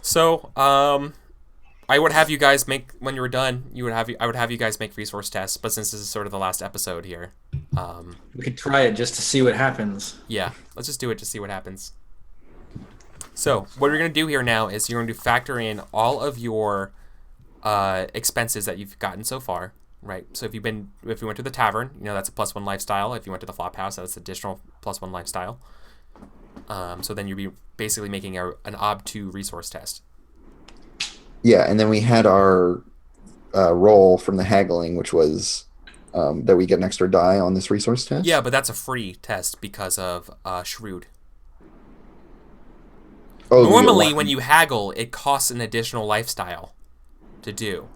So, I would have you guys make, when you were done, I would have you guys make resource tests, but since this is sort of the last episode here, we could try it just to see what happens. Yeah, let's just do it to see what happens. So, what we're going to do here now is you're going to factor in all of your expenses that you've gotten so far, right? So if you went to the tavern, that's a +1 lifestyle. If you went to the flop house, that's additional +1 lifestyle. So then you'd be basically making an ob2 resource test. Yeah, and then we had our roll from the haggling, which was that we get an extra die on this resource test. Yeah, but that's a free test because of Shrewd. Oh, normally, when you haggle, it costs an additional lifestyle to do.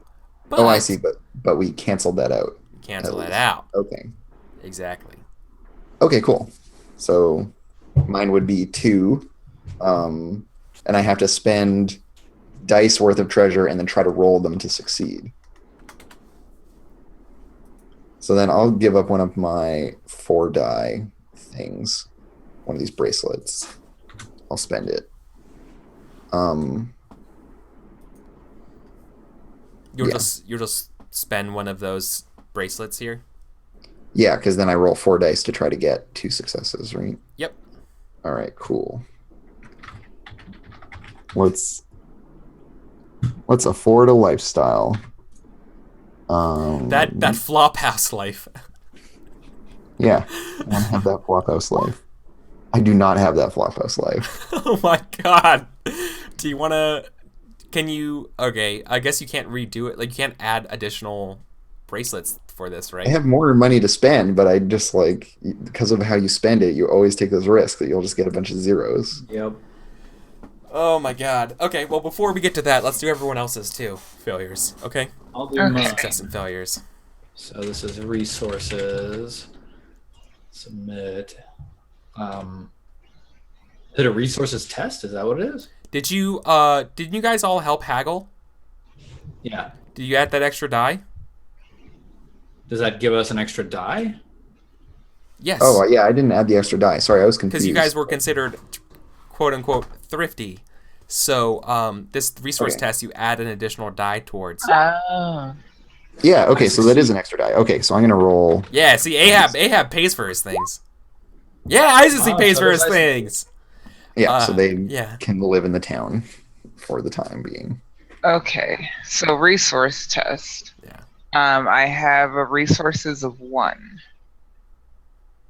But I see, but we canceled that out. Cancel that out. Okay. Exactly. Okay, cool. So mine would be 2, and I have to spend dice worth of treasure and then try to roll them to succeed. So then I'll give up one of my 4 die things, one of these bracelets. I'll spend it. You'll just spend one of those bracelets here? Yeah, because then I roll 4 dice to try to get 2 successes, right? Yep. All right, cool. What's a 4 to lifestyle? That flop house life. Yeah, I want to have that flop house life. I do not have that flop house life. Oh my god. Do you want to... Can you... Okay, I guess you can't redo it. Like, you can't add additional bracelets for this, right? I have more money to spend, but I just, like, because of how you spend it, you always take those risks that you'll just get a bunch of zeros. Yep. Oh my god. Okay, well, before we get to that, let's do everyone else's, too. Failures, okay? I'll do mine. Success and failures. So this is resources. Submit. Is it a resources test? Is that what it is? Didn't you guys all help haggle? Yeah. Did you add that extra die? Does that give us an extra die? Yes. Oh, yeah, I didn't add the extra die. Sorry, I was confused. Because you guys were considered, quote-unquote, thrifty. So this resource test, you add an additional die towards. Oh. Yeah, okay, so that is an extra die. Okay, so I'm going to roll... Yeah, see, Ahab pays for his things. Yeah, Isaac pays for his things. Yeah, so they can live in the town for the time being. Okay, so resource test. Yeah. I have a resources of 1.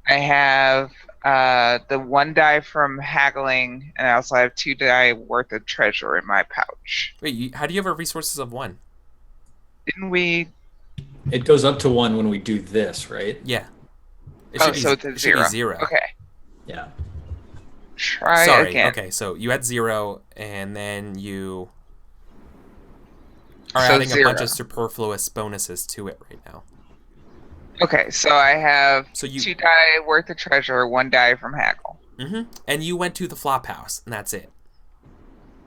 I have the 1 die from haggling, and I also have 2 die worth of treasure in my pouch. Wait, how do you have a resources of 1? Didn't we? It goes up to 1 when we do this, right? Yeah. It Oh, should be, so it's a it should be 0. 0. Okay. Yeah. Try Sorry. again. Okay, so you had 0, and then you are So adding a bunch 0. of superfluous bonuses to it right now. Okay, so I have So you 2 die worth of treasure, 1 die from haggle. and you went to the flop house, and that's it.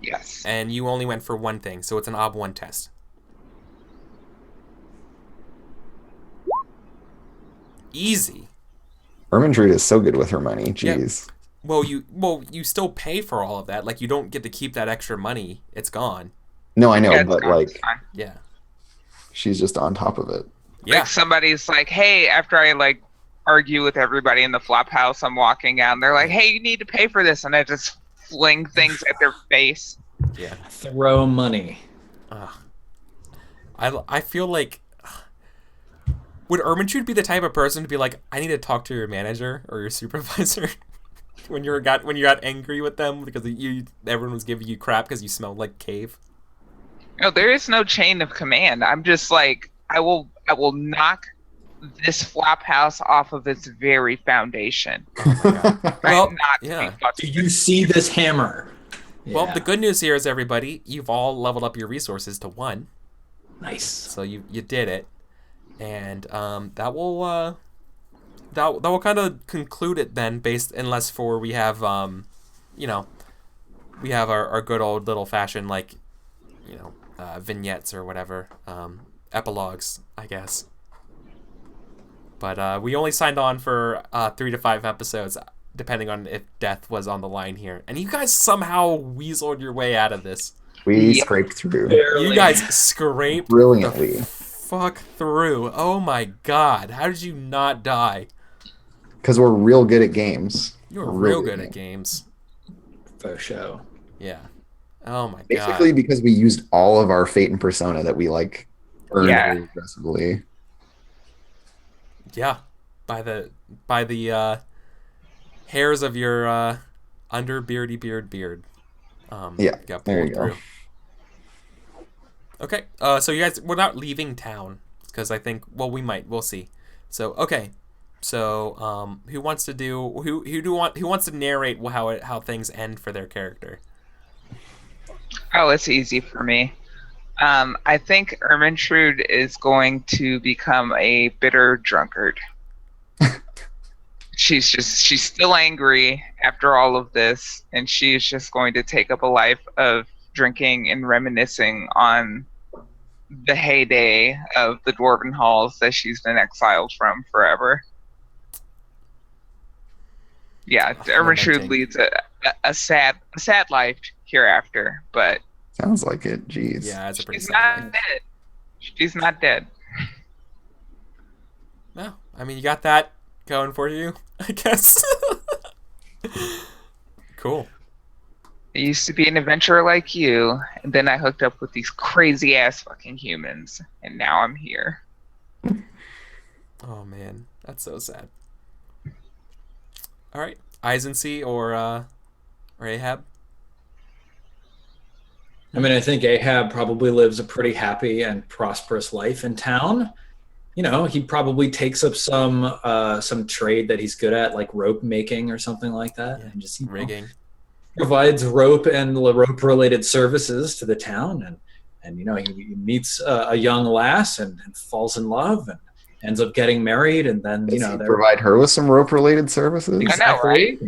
Yes. And you only went for one thing, so it's an ob 1 test. Easy. Ermintrude is so good with her money. Jeez. Well, you still pay for all of that. Like, you don't get to keep that extra money. It's gone. No, I know, Yeah, it's but gone, it's like fine. Yeah. she's just on top of it. Yeah. Like somebody's like, hey, after I like argue with everybody in the flop house, I'm walking out and they're like, hey, you need to pay for this, and I just fling things at their face. Yeah. Throw money. I feel like would Ermintrude be the type of person to be like, I need to talk to your manager or your supervisor when you got angry with them because everyone was giving you crap because you smelled like cave? No, there is no chain of command. I'm just like, I will knock this flop house off of its very foundation. Oh my god. Well, I'm not yeah. Do you see this hammer? Well, Yeah. the good news here is, everybody, you've all leveled up your resources to 1. Nice. So you did it. And that will kind of conclude it then, unless we have we have our good old little fashioned vignettes or whatever, epilogues, I guess. But we only signed on for 3 to 5 episodes, depending on if death was on the line here. And you guys somehow weaseled your way out of this. We scraped through You guys scraped brilliantly. the fuck through. Oh my god. How did you not die? Because we're real good at games. You were real good at games. Faux show. Yeah. Oh my god. Basically, because we used all of our fate and persona that we like earned Yeah. very aggressively. Yeah. By the hairs of your under-beardy beard. Yeah, Got there pulled you go. through. Okay. So you guys, we're not leaving town because I think, well, we'll see. So okay. So who wants to narrate how things end for their character? Oh, it's easy for me. I think Ermintrude is going to become a bitter drunkard. She's still angry after all of this, and she's just going to take up a life of drinking and reminiscing on the heyday of the Dwarven halls that she's been exiled from forever. Yeah, Ermintrude leads a sad life hereafter, but Sounds like it. Jeez. Yeah, it's a pretty she's sad not life. dead. She's not dead. No, I mean, you got that going for you, I guess. Cool. I used to be an adventurer like you, and then I hooked up with these crazy ass fucking humans, and now I'm here. Oh man, that's so sad. All right, Eisense or Ahab. I mean, I think Ahab probably lives a pretty happy and prosperous life in town. You know, he probably takes up some trade that he's good at, like rope making or something like that, and just Rigging. provides rope and rope-related services to the town. And you know, he meets a young lass and falls in love and ends up getting married, and then Does he provide her with some rope-related services? Exactly.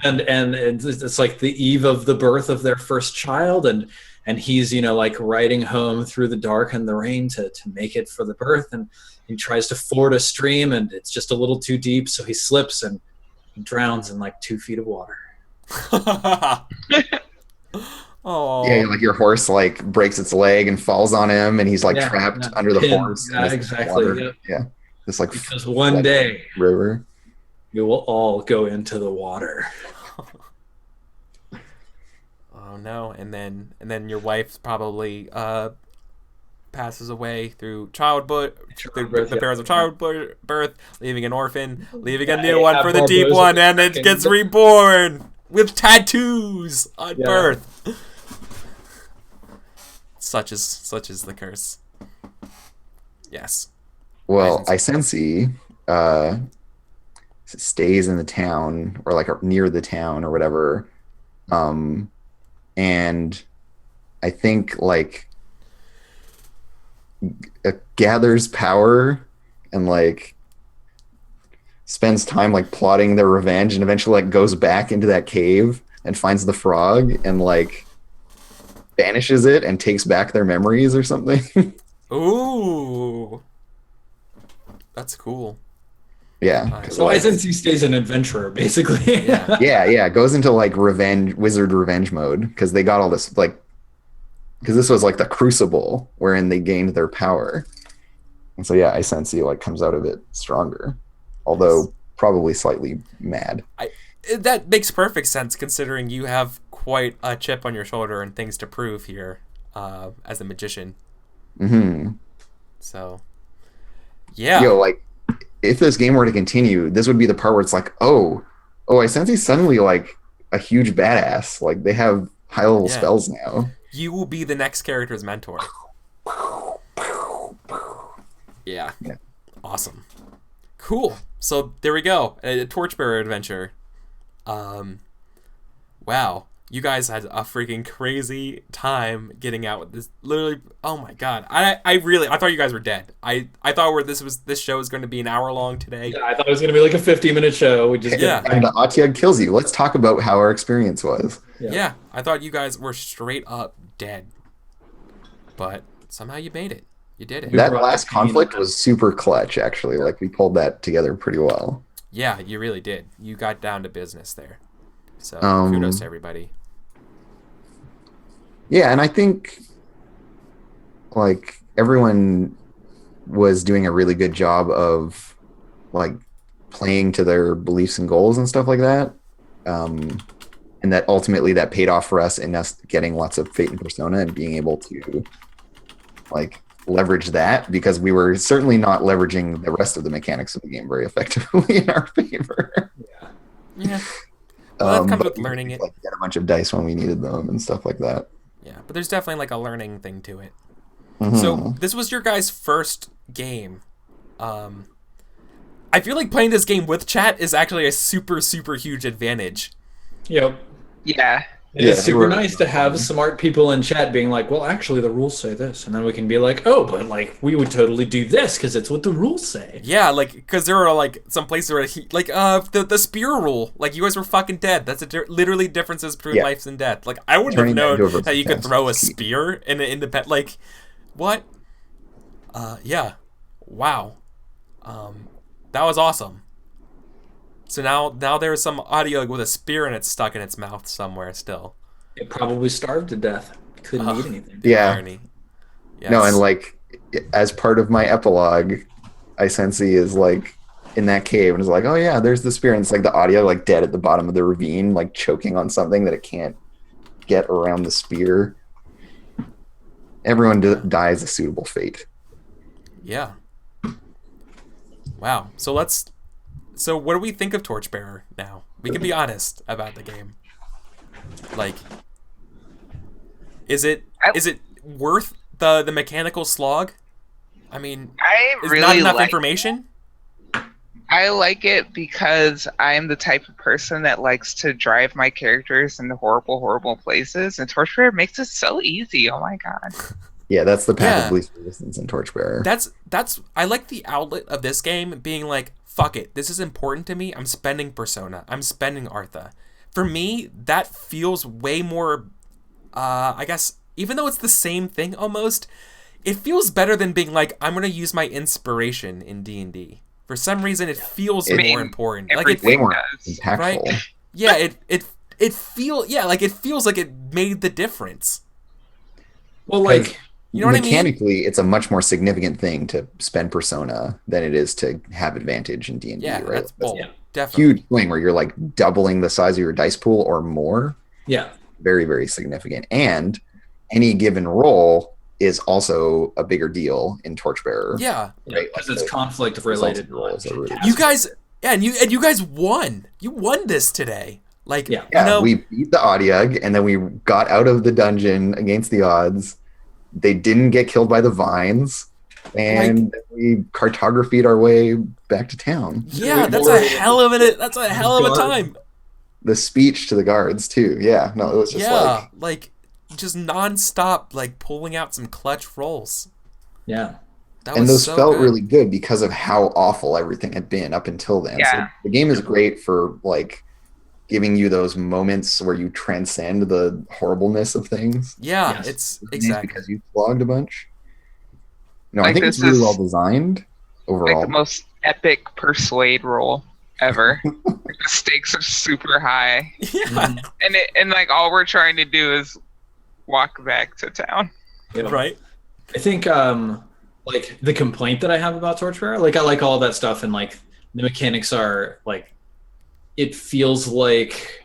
and it's like the eve of the birth of their first child, and he's, you know, like riding home through the dark and the rain to make it for the birth, and he tries to ford a stream, and it's just a little too deep, so he slips and drowns in like 2 feet of water. Oh. Yeah, like your horse like breaks its leg and falls on him, and he's like trapped under the Pinned. horse. Yeah, in this exactly. water. Yep. Yeah, just like Because one day river. we will all go into the water. Oh no! And then your wife probably passes away through childbirth, the perils of childbirth, leaving an orphan, leaving a new one for the deep one, and it gets reborn with tattoos on birth. Such is the curse. Yes. Well, Eisense stays in the town or like near the town or whatever. And I think like gathers power and like spends time like plotting their revenge, and eventually like goes back into that cave and finds the frog and like banishes it and takes back their memories or something. Ooh, that's cool. Yeah. Nice. So since he stays an adventurer, basically. Yeah. Yeah, it goes into like wizard revenge mode because they got all this like, because this was like the crucible wherein they gained their power, and so yeah, I sense he like comes out of it stronger, although probably slightly mad. That makes perfect sense considering you have quite a chip on your shoulder and things to prove here, as a magician. Mm-hmm. So, yeah. Yo, like, if this game were to continue, this would be the part where it's like, oh, I sense he's suddenly like a huge badass. Like they have high level spells now. You will be the next character's mentor. Yeah. Awesome. Cool. So there we go. A Torchbearer adventure. Wow. You guys had a freaking crazy time getting out with this. Literally, oh my god. I thought you guys were dead. I thought this show was going to be an hour long today. Yeah, I thought it was going to be like a 50-minute show. We just And the Atiag kills you. Let's talk about how our experience was. Yeah, I thought you guys were straight up dead. But somehow you made it. You did it. That last conflict was super clutch, actually. Like, we pulled that together pretty well. Yeah, you really did. You got down to business there. So, kudos to everybody. Yeah, and I think, like, everyone was doing a really good job of, like, playing to their beliefs and goals and stuff like that. And that ultimately that paid off for us in us getting lots of Fate and Persona and being able to, like, leverage that, because we were certainly not leveraging the rest of the mechanics of the game very effectively in our favor. Yeah. Well, that comes with we learning it. Like, get a bunch of dice when we needed them and stuff like that. Yeah, but there's definitely like a learning thing to it. Mm-hmm. So this was your guys' first game. I feel like playing this game with chat is actually a super, super huge advantage. Yep. Yeah. It's super nice to have smart people in chat being like, well, actually, the rules say this. And then we can be like, oh, but like, we would totally do this because it's what the rules say. Yeah, like, because there are like some places where, like, the spear rule, like, you guys were fucking dead. That's literally differences between life and death. Like, I wouldn't have known that you could throw a spear in an independent, like, what? Yeah. Wow. That was awesome. So now there's some audio with a spear and it's stuck in its mouth somewhere still. It probably starved to death. Couldn't eat anything. Yeah. Irony. Yes. No, and like as part of my epilogue, I sense he is like in that cave and is like, oh yeah, there's the spear, and it's like the audio like dead at the bottom of the ravine, like choking on something that it can't get around the spear. Everyone dies a suitable fate. Yeah. Wow. So what do we think of Torchbearer now? We can be honest about the game. Like, is it worth the mechanical slog? I mean, is not enough information? I like it because I'm the type of person that likes to drive my characters into horrible, horrible places, and Torchbearer makes it so easy. Oh my god. Yeah, that's the path of least resistance in Torchbearer. That's I like the outlet of this game being like, fuck it, this is important to me. I'm spending Persona. I'm spending Artha. For me, that feels way more, I guess, even though it's the same thing almost, it feels better than being like, I'm going to use my inspiration in D&D. For some reason, it feels more important. Like it's way more impactful. Right? Yeah, it feels like it made the difference. Well, like, you know what I mean? Mechanically, it's a much more significant thing to spend Persona than it is to have advantage in D&D, yeah, right? That's definitely huge swing where you're like doubling the size of your dice pool or more. Yeah. Very, very significant. And any given roll is also a bigger deal in Torchbearer. Yeah. Right? Because it's conflict related. You guys, and you guys won. You won this today. Like, we beat the Atiag, and then we got out of the dungeon against the odds. They didn't get killed by the vines. and we cartographied our way back to town. Yeah, that's a hell of a time. The speech to the guards too. Yeah, no, it was just like just nonstop, like pulling out some clutch rolls. Yeah, and those felt really good because of how awful everything had been up until then. Yeah. So the game is great for like giving you those moments where you transcend the horribleness of things. Yeah, Yes. it's exactly because you flogged a bunch. No, Like, I think it's this really is well designed overall. like the most epic persuade roll ever. Like, the stakes are super high, yeah, and like all we're trying to do is walk back to town. right. I think like the complaint that I have about Torchbearer, like I like all of that stuff, and like the mechanics are like, it feels like,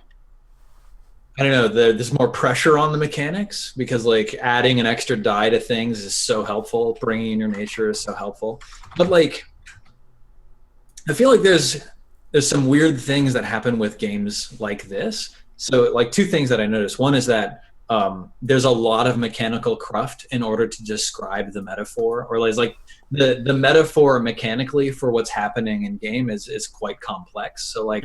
I don't know, there's more pressure on the mechanics because like adding an extra die to things is so helpful. Bringing in your nature is so helpful. But like, I feel like there's some weird things that happen with games like this. So like two things that I noticed. One is that there's a lot of mechanical cruft in order to describe the metaphor, or like the metaphor mechanically for what's happening in game is quite complex. So like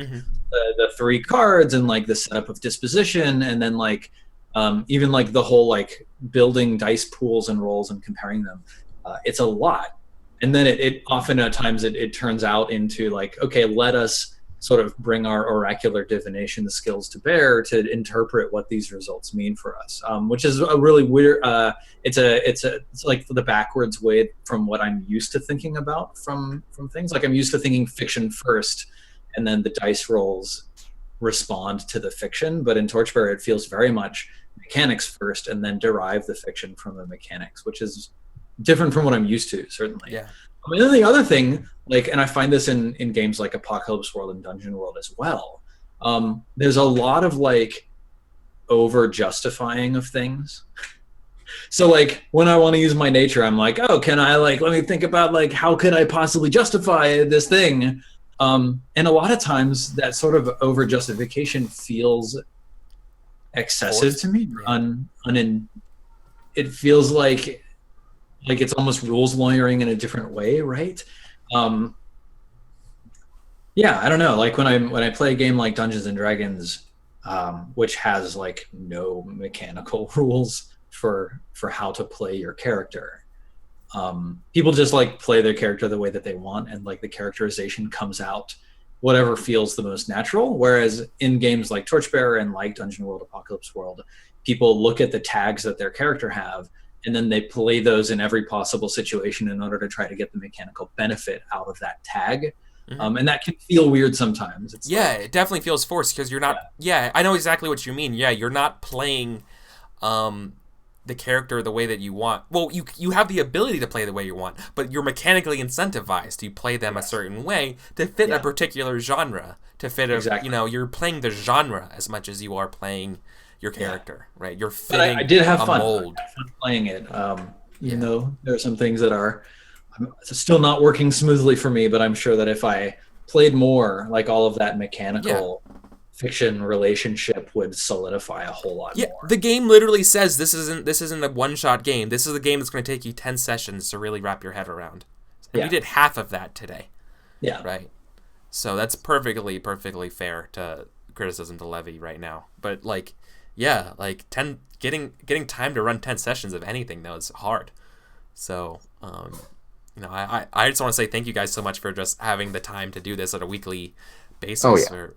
the 3 cards and like the setup of disposition, and then like even like the whole like building dice pools and rolls and comparing them, it's a lot. And then it often at times it turns out into like, okay, let us sort of bring our oracular divination skills to bear to interpret what these results mean for us, which is a really weird. It's like the backwards way from what I'm used to thinking about from things. Like I'm used to thinking fiction first, and then the dice rolls respond to the fiction. But in Torchbearer, it feels very much mechanics first, and then derive the fiction from the mechanics, which is different from what I'm used to, certainly. Yeah. And then the other thing, like, and I find this in games like Apocalypse World and Dungeon World as well, there's a lot of like over justifying of things. So like when I want to use my nature, I'm like, oh, can I like, let me think about like, how could I possibly justify this thing? And a lot of times that sort of over justification feels excessive to me. It feels like it's almost rules lawyering in a different way, right? Yeah, I don't know. Like when I play a game like Dungeons and Dragons, which has like no mechanical rules for how to play your character, people just like play their character the way that they want, and like the characterization comes out whatever feels the most natural. Whereas in games like Torchbearer and like Dungeon World, Apocalypse World, people look at the tags that their character have, and then they play those in every possible situation in order to try to get the mechanical benefit out of that tag. And that can feel weird sometimes. It's it definitely feels forced because you're not. Yeah, I know exactly what you mean. Yeah, you're not playing the character the way that you want. Well, you have the ability to play the way you want, but you're mechanically incentivized. You play them a certain way to fit a particular genre. To fit you're playing the genre as much as you are playing your character, right? You're fitting I did have a fun. mold. I had fun playing it, even though there are some things that are still not working smoothly for me. But I'm sure that if I played more, like all of that mechanical fiction relationship would solidify a whole lot more. The game literally says this isn't a one-shot game. This is a game that's going to take you 10 sessions to really wrap your head around. And we did half of that today. Yeah. Right. So that's perfectly fair to criticism to levy right now. But like, yeah, like getting time to run 10 sessions of anything though is hard. So, I just want to say thank you guys so much for just having the time to do this on a weekly basis, or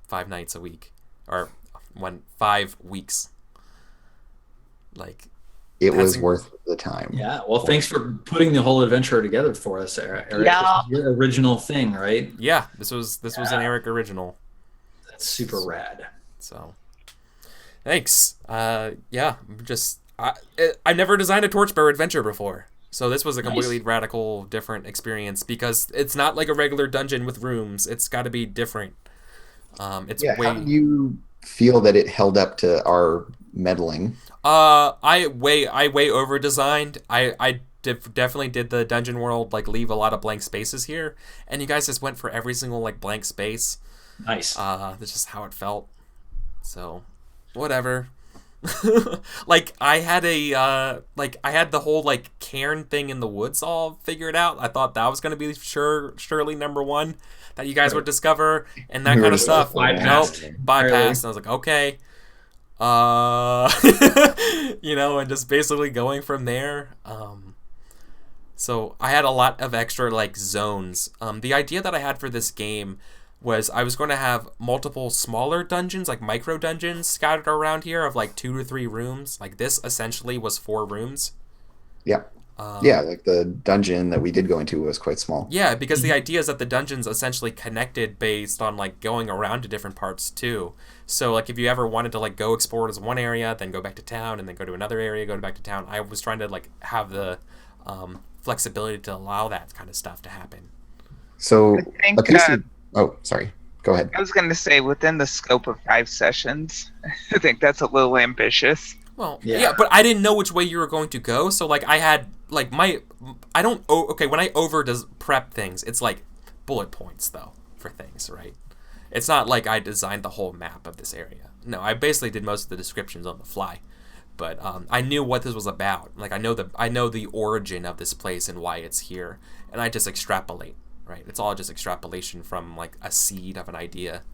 5 nights a week, or 5 weeks. Like, it was worth the time. Yeah. Well, thanks for putting the whole adventure together for us, Eric. Yeah. This is your original thing, right? Yeah. This was an Eric original. That's super rad. So, thanks. I never designed a Torchbearer adventure before. So this was a completely radical, different experience because it's not like a regular dungeon with rooms. It's got to be different. How do you feel that it held up to our meddling? I way over designed. I definitely did the dungeon world, like leave a lot of blank spaces here, and you guys just went for every single like blank space. Nice. That's just how it felt. So, whatever. Like I had I had the whole like cairn thing in the woods all figured out. I thought that was going to be surely number one that you guys would discover and that We were kind of just stuff. like, Nope, bypassing. bypassed. And I was like, okay, and just basically going from there. So I had a lot of extra like zones. The idea that I had for this game was I was going to have multiple smaller dungeons, like micro dungeons, scattered around here of like 2 to 3 rooms. Like this essentially was 4 rooms. Yeah. Yeah, like the dungeon that we did go into was quite small. Yeah, because the idea is that the dungeon's essentially connected based on like going around to different parts too. So like if you ever wanted to like go explore as one area, then go back to town, and then go to another area, go back to town, I was trying to like have the flexibility to allow that kind of stuff to happen. So I think, a piece of, oh, sorry. Go ahead. I was going to say within the scope of 5 sessions. I think that's a little ambitious. Well, yeah, but I didn't know which way you were going to go, so like I had like when I prep things, it's like bullet points though for things, right? It's not like I designed the whole map of this area. No, I basically did most of the descriptions on the fly. But I knew what this was about. Like I know the origin of this place and why it's here, and I just extrapolate, right? It's all just extrapolation from like a seed of an idea.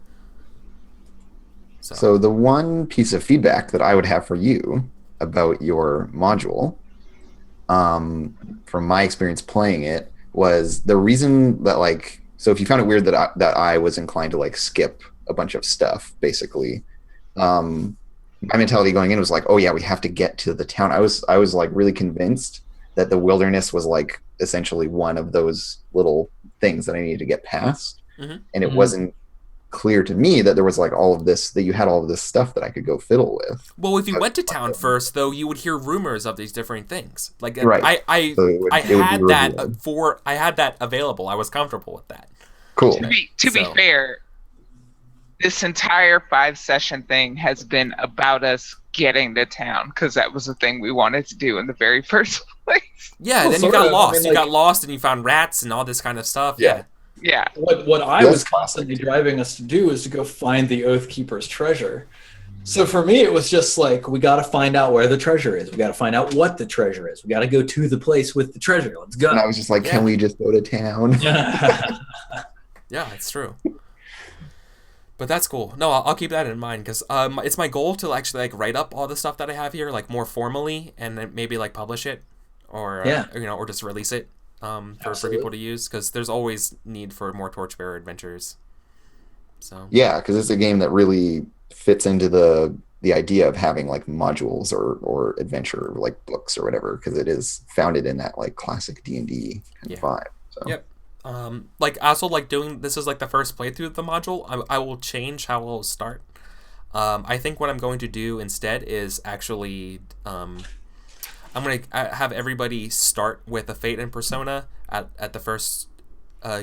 So the one piece of feedback that I would have for you about your module, from my experience playing it, was the reason that like, so if you found it weird that I was inclined to like skip a bunch of stuff, basically, my mentality going in was like, oh yeah, we have to get to the town. I was like really convinced that the wilderness was like essentially one of those little things that I needed to get past, and it wasn't clear to me that there was like all of this, that you had all of this stuff that I could go fiddle with. Well, if you went to town first, though, you would hear rumors of these different things. Like right. I had that available. I was comfortable with that. Cool. To be fair, this entire 5-session thing has been about us getting to town because that was the thing we wanted to do in the very first place. Yeah, then you got lost. You got lost and you found rats and all this kind of stuff. Yeah. Yeah. What I was constantly driving us to do is to go find the Oathkeeper's treasure. So for me, it was just like, we got to find out where the treasure is. We got to find out what the treasure is. We got to go to the place with the treasure. Let's go. And I was just like, can we just go to town? Yeah, it's true. But that's cool. No, I'll keep that in mind because it's my goal to actually like write up all the stuff that I have here like more formally and then maybe like publish it or or just release it for people to use because there's always need for more Torchbearer adventures. So yeah, because it's a game that really fits into the idea of having like modules or adventure like books or whatever because it is founded in that like classic D&D kind of vibe. So. Yep. Like also like doing this is like the first playthrough of the module. I will change how I'll start. I think what I'm going to do instead is actually I'm going to have everybody start with a fate and persona at the first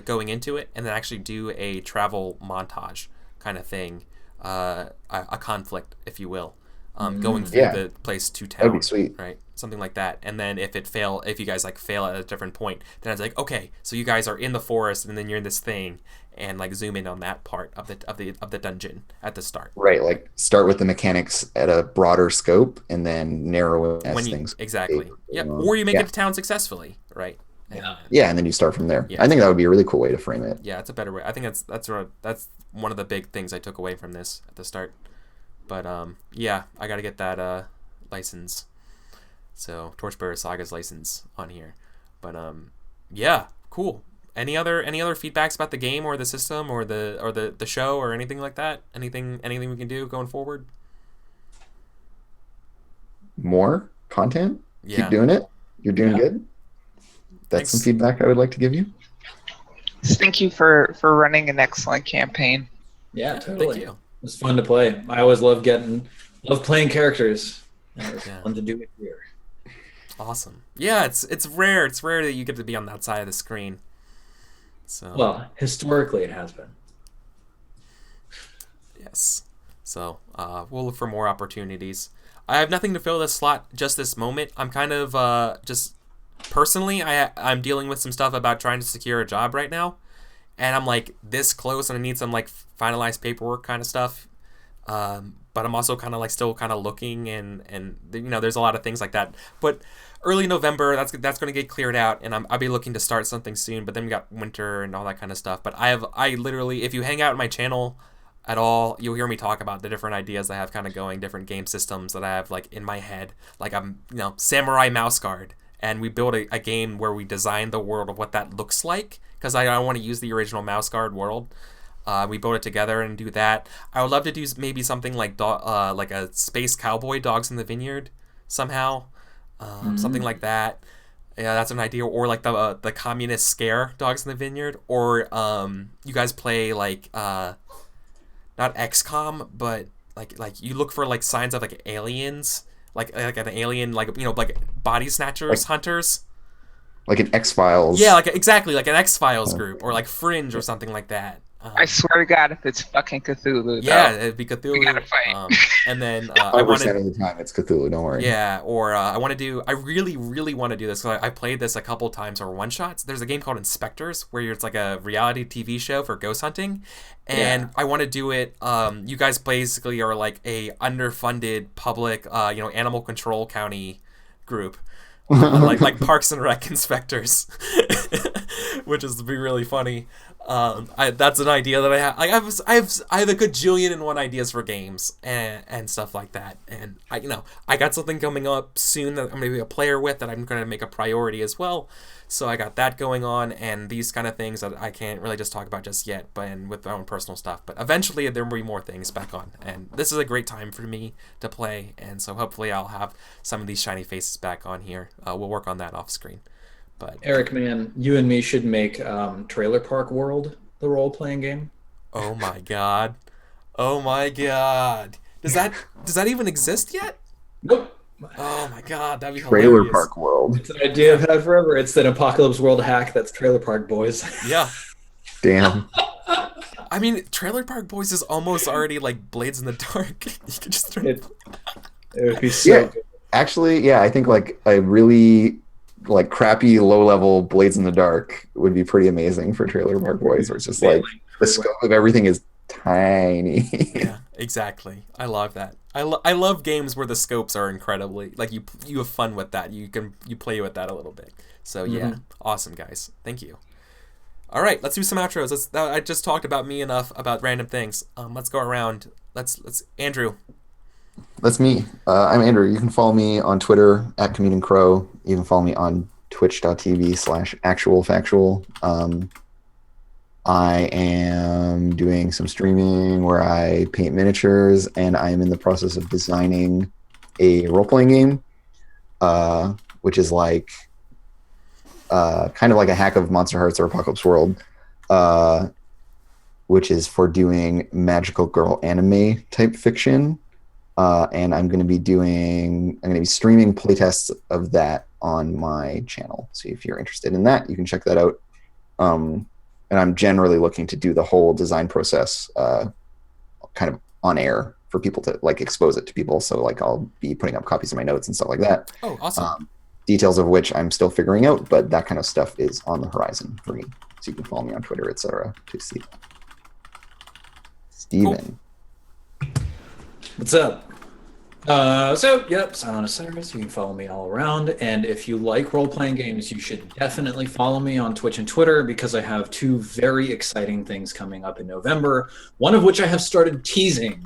going into it, and then actually do a travel montage kind of thing, a conflict, if you will, going through the place to town. That'd be sweet, right? Something like that. And then if you guys like fail at a different point, then it's like, okay, so you guys are in the forest, and then you're in this thing, and like zoom in on that part of the dungeon at the start. Right, like start with the mechanics at a broader scope, and then narrow it as things. Exactly. Yep. Or you make it to town successfully, right? Yeah, and then you start from there. Yeah. I think that would be a really cool way to frame it. Yeah, it's a better way. I think that's one of the big things I took away from this at the start. But yeah, I got to get that license. So Torchbearer Saga's license on here. But yeah, cool. Any other feedbacks about the game or the system or the show or anything like that? Anything we can do going forward? More content? Yeah. Keep doing it. You're doing good. That's some feedback I would like to give you. Thank you for running an excellent campaign. Yeah, totally. Thank you. It was fun to play. I always love playing characters. And it was fun to do it here. Awesome. Yeah, it's rare. It's rare that you get to be on that side of the screen. So well, historically it has been. Yes. So we'll look for more opportunities. I have nothing to fill this slot just this moment. I'm kind of just personally, I'm dealing with some stuff about trying to secure a job right now, and I'm like this close, and I need some like finalized paperwork kind of stuff. But but I'm also kind of like still kind of looking, and you know, there's a lot of things like that. But early November, that's going to get cleared out, and I'll be looking to start something soon. But then we got winter and all that kind of stuff. But I literally, if you hang out in my channel at all, you'll hear me talk about the different ideas I have kind of going, different game systems that I have like in my head. Like I'm, you know, Samurai Mouse Guard, and we built a game where we designed the world of what that looks like, because I want to use the original Mouse Guard world. We build it together and do that. I would love to do maybe something like like a space cowboy, Dogs in the Vineyard, somehow, something like that. Yeah, that's an idea. Or like the communist scare, Dogs in the Vineyard. Or you guys play like not XCOM, but like you look for like signs of like aliens, like an alien, like, you know, like body snatchers, hunters. Like an X-Files. Yeah, like exactly like an X-Files group, or like Fringe or something like that. I swear to God, if it's fucking Cthulhu, yeah, though, it'd be Cthulhu. we gotta fight. And then 5% of the time it's Cthulhu. Don't worry. Yeah, or I really, really want to do this. I played this a couple times or one shots. There's a game called Inspectors where it's like a reality TV show for ghost hunting, and I want to do it. You guys basically are like a underfunded public, you know, animal control county group. like Parks and Rec inspectors, which is be really funny. That's an idea that I have. Like I have a gajillion and one ideas for games and stuff like that. And I got something coming up soon that I'm gonna be a player with that I'm gonna make a priority as well. So I got that going on, and these kind of things that I can't really just talk about just yet, but and with my own personal stuff. But eventually there will be more things back on, and this is a great time for me to play. And so hopefully I'll have some of these shiny faces back on here. We'll work on that off screen. But Eric, man, you and me should make Trailer Park World the role-playing game. Oh my god! Oh my god! Does that even exist yet? Nope. Oh my god, that'd be Trailer hilarious. Park World. It's an idea I've had forever. It's an Apocalypse World hack that's Trailer Park Boys. Yeah. Damn. I mean, Trailer Park Boys is almost already like Blades in the Dark. You could just it would be so good. Actually, yeah, I think like a really like crappy low-level Blades in the Dark would be pretty amazing for Trailer Park Boys, where it's just like the scope of everything is tiny. Yeah, exactly. I love that. I love games where the scopes are incredibly like you have fun with that. You play with that a little bit. So yeah, awesome guys. Thank you. All right, let's do some outros. I just talked about me enough about random things. Let's go around. Let's Andrew. That's me. I'm Andrew. You can follow me on Twitter at Comedian Crow. You can follow me on twitch.tv/actualfactual. I am doing some streaming where I paint miniatures, and I'm in the process of designing a role-playing game, which is like kind of like a hack of Monster Hearts or Apocalypse World, which is for doing magical girl anime type fiction. And I'm going to be streaming playtests of that on my channel. So if you're interested in that, you can check that out. And I'm generally looking to do the whole design process kind of on air for people to like expose it to people. So like I'll be putting up copies of my notes and stuff like that. Oh, awesome. Details of which I'm still figuring out, but that kind of stuff is on the horizon for me. So you can follow me on Twitter, etc. to see that. Steven. Cool. What's up? Silent Osiris, you can follow me all around, and if you like role-playing games, you should definitely follow me on Twitch and Twitter, because I have two very exciting things coming up in November, one of which I have started teasing.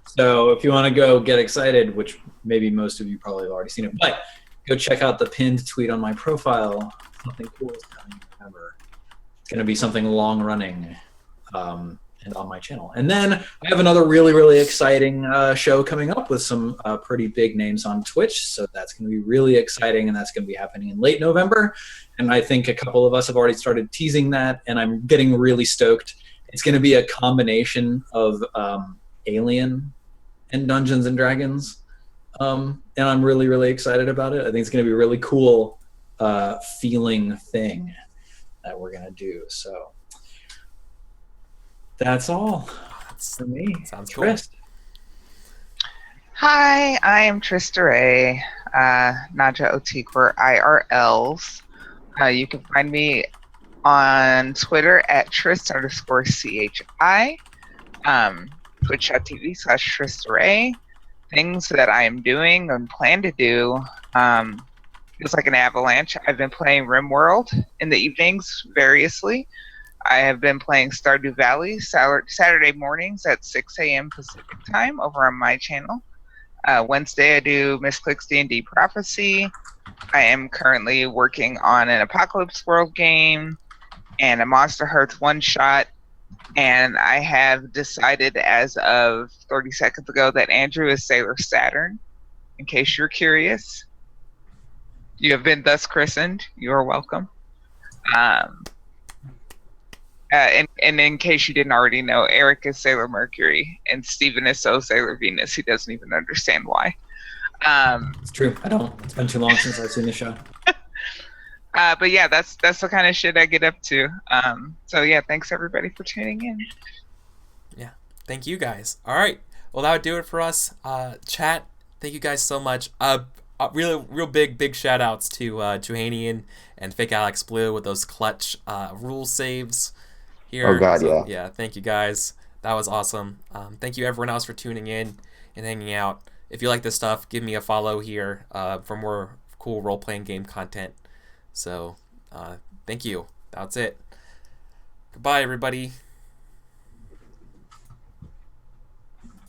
So if you want to go get excited, which maybe most of you probably have already seen it, but go check out the pinned tweet on my profile. Something cool is coming in November. It's going to be something long-running. And on my channel. And then I have another really, really exciting show coming up with some pretty big names on Twitch. So that's going to be really exciting, and that's going to be happening in late November. And I think a couple of us have already started teasing that, and I'm getting really stoked. It's going to be a combination of Alien and Dungeons and Dragons. And I'm really, really excited about it. I think it's going to be a really cool feeling thing that we're going to do. So that's all for me. Sounds Trist. cool. Hi, I am Trista Ray, Naja Oathkeeper IRLs. You can find me on Twitter at Trist_CHI. twitch.tv/TristaRay. Things that I am doing and plan to do. Feels like an avalanche. I've been playing RimWorld in the evenings variously. I have been playing Stardew Valley Saturday mornings at 6 a.m. Pacific time over on my channel. Wednesday I do Misclicks D&D Prophecy. I am currently working on an Apocalypse World game and a Monster Hearts one-shot. And I have decided as of 30 seconds ago that Andrew is Sailor Saturn, in case you're curious. You have been thus christened. You are welcome. And in case you didn't already know, Eric is Sailor Mercury, and Steven is Sailor Venus. He doesn't even understand why. It's true. I don't. It's been too long since I've seen the show. But yeah, that's the kind of shit I get up to. So yeah, thanks everybody for tuning in. Yeah, thank you guys. All right, well that would do it for us. Chat, thank you guys so much. Real big shout outs to Johanian and Fake Alex Blue with those clutch rule saves here. Oh god, So, yeah. thank you guys. That was awesome. Thank you everyone else for tuning in and hanging out. If you like this stuff, give me a follow here for more cool role-playing game content. So, thank you. That's it. Goodbye, everybody.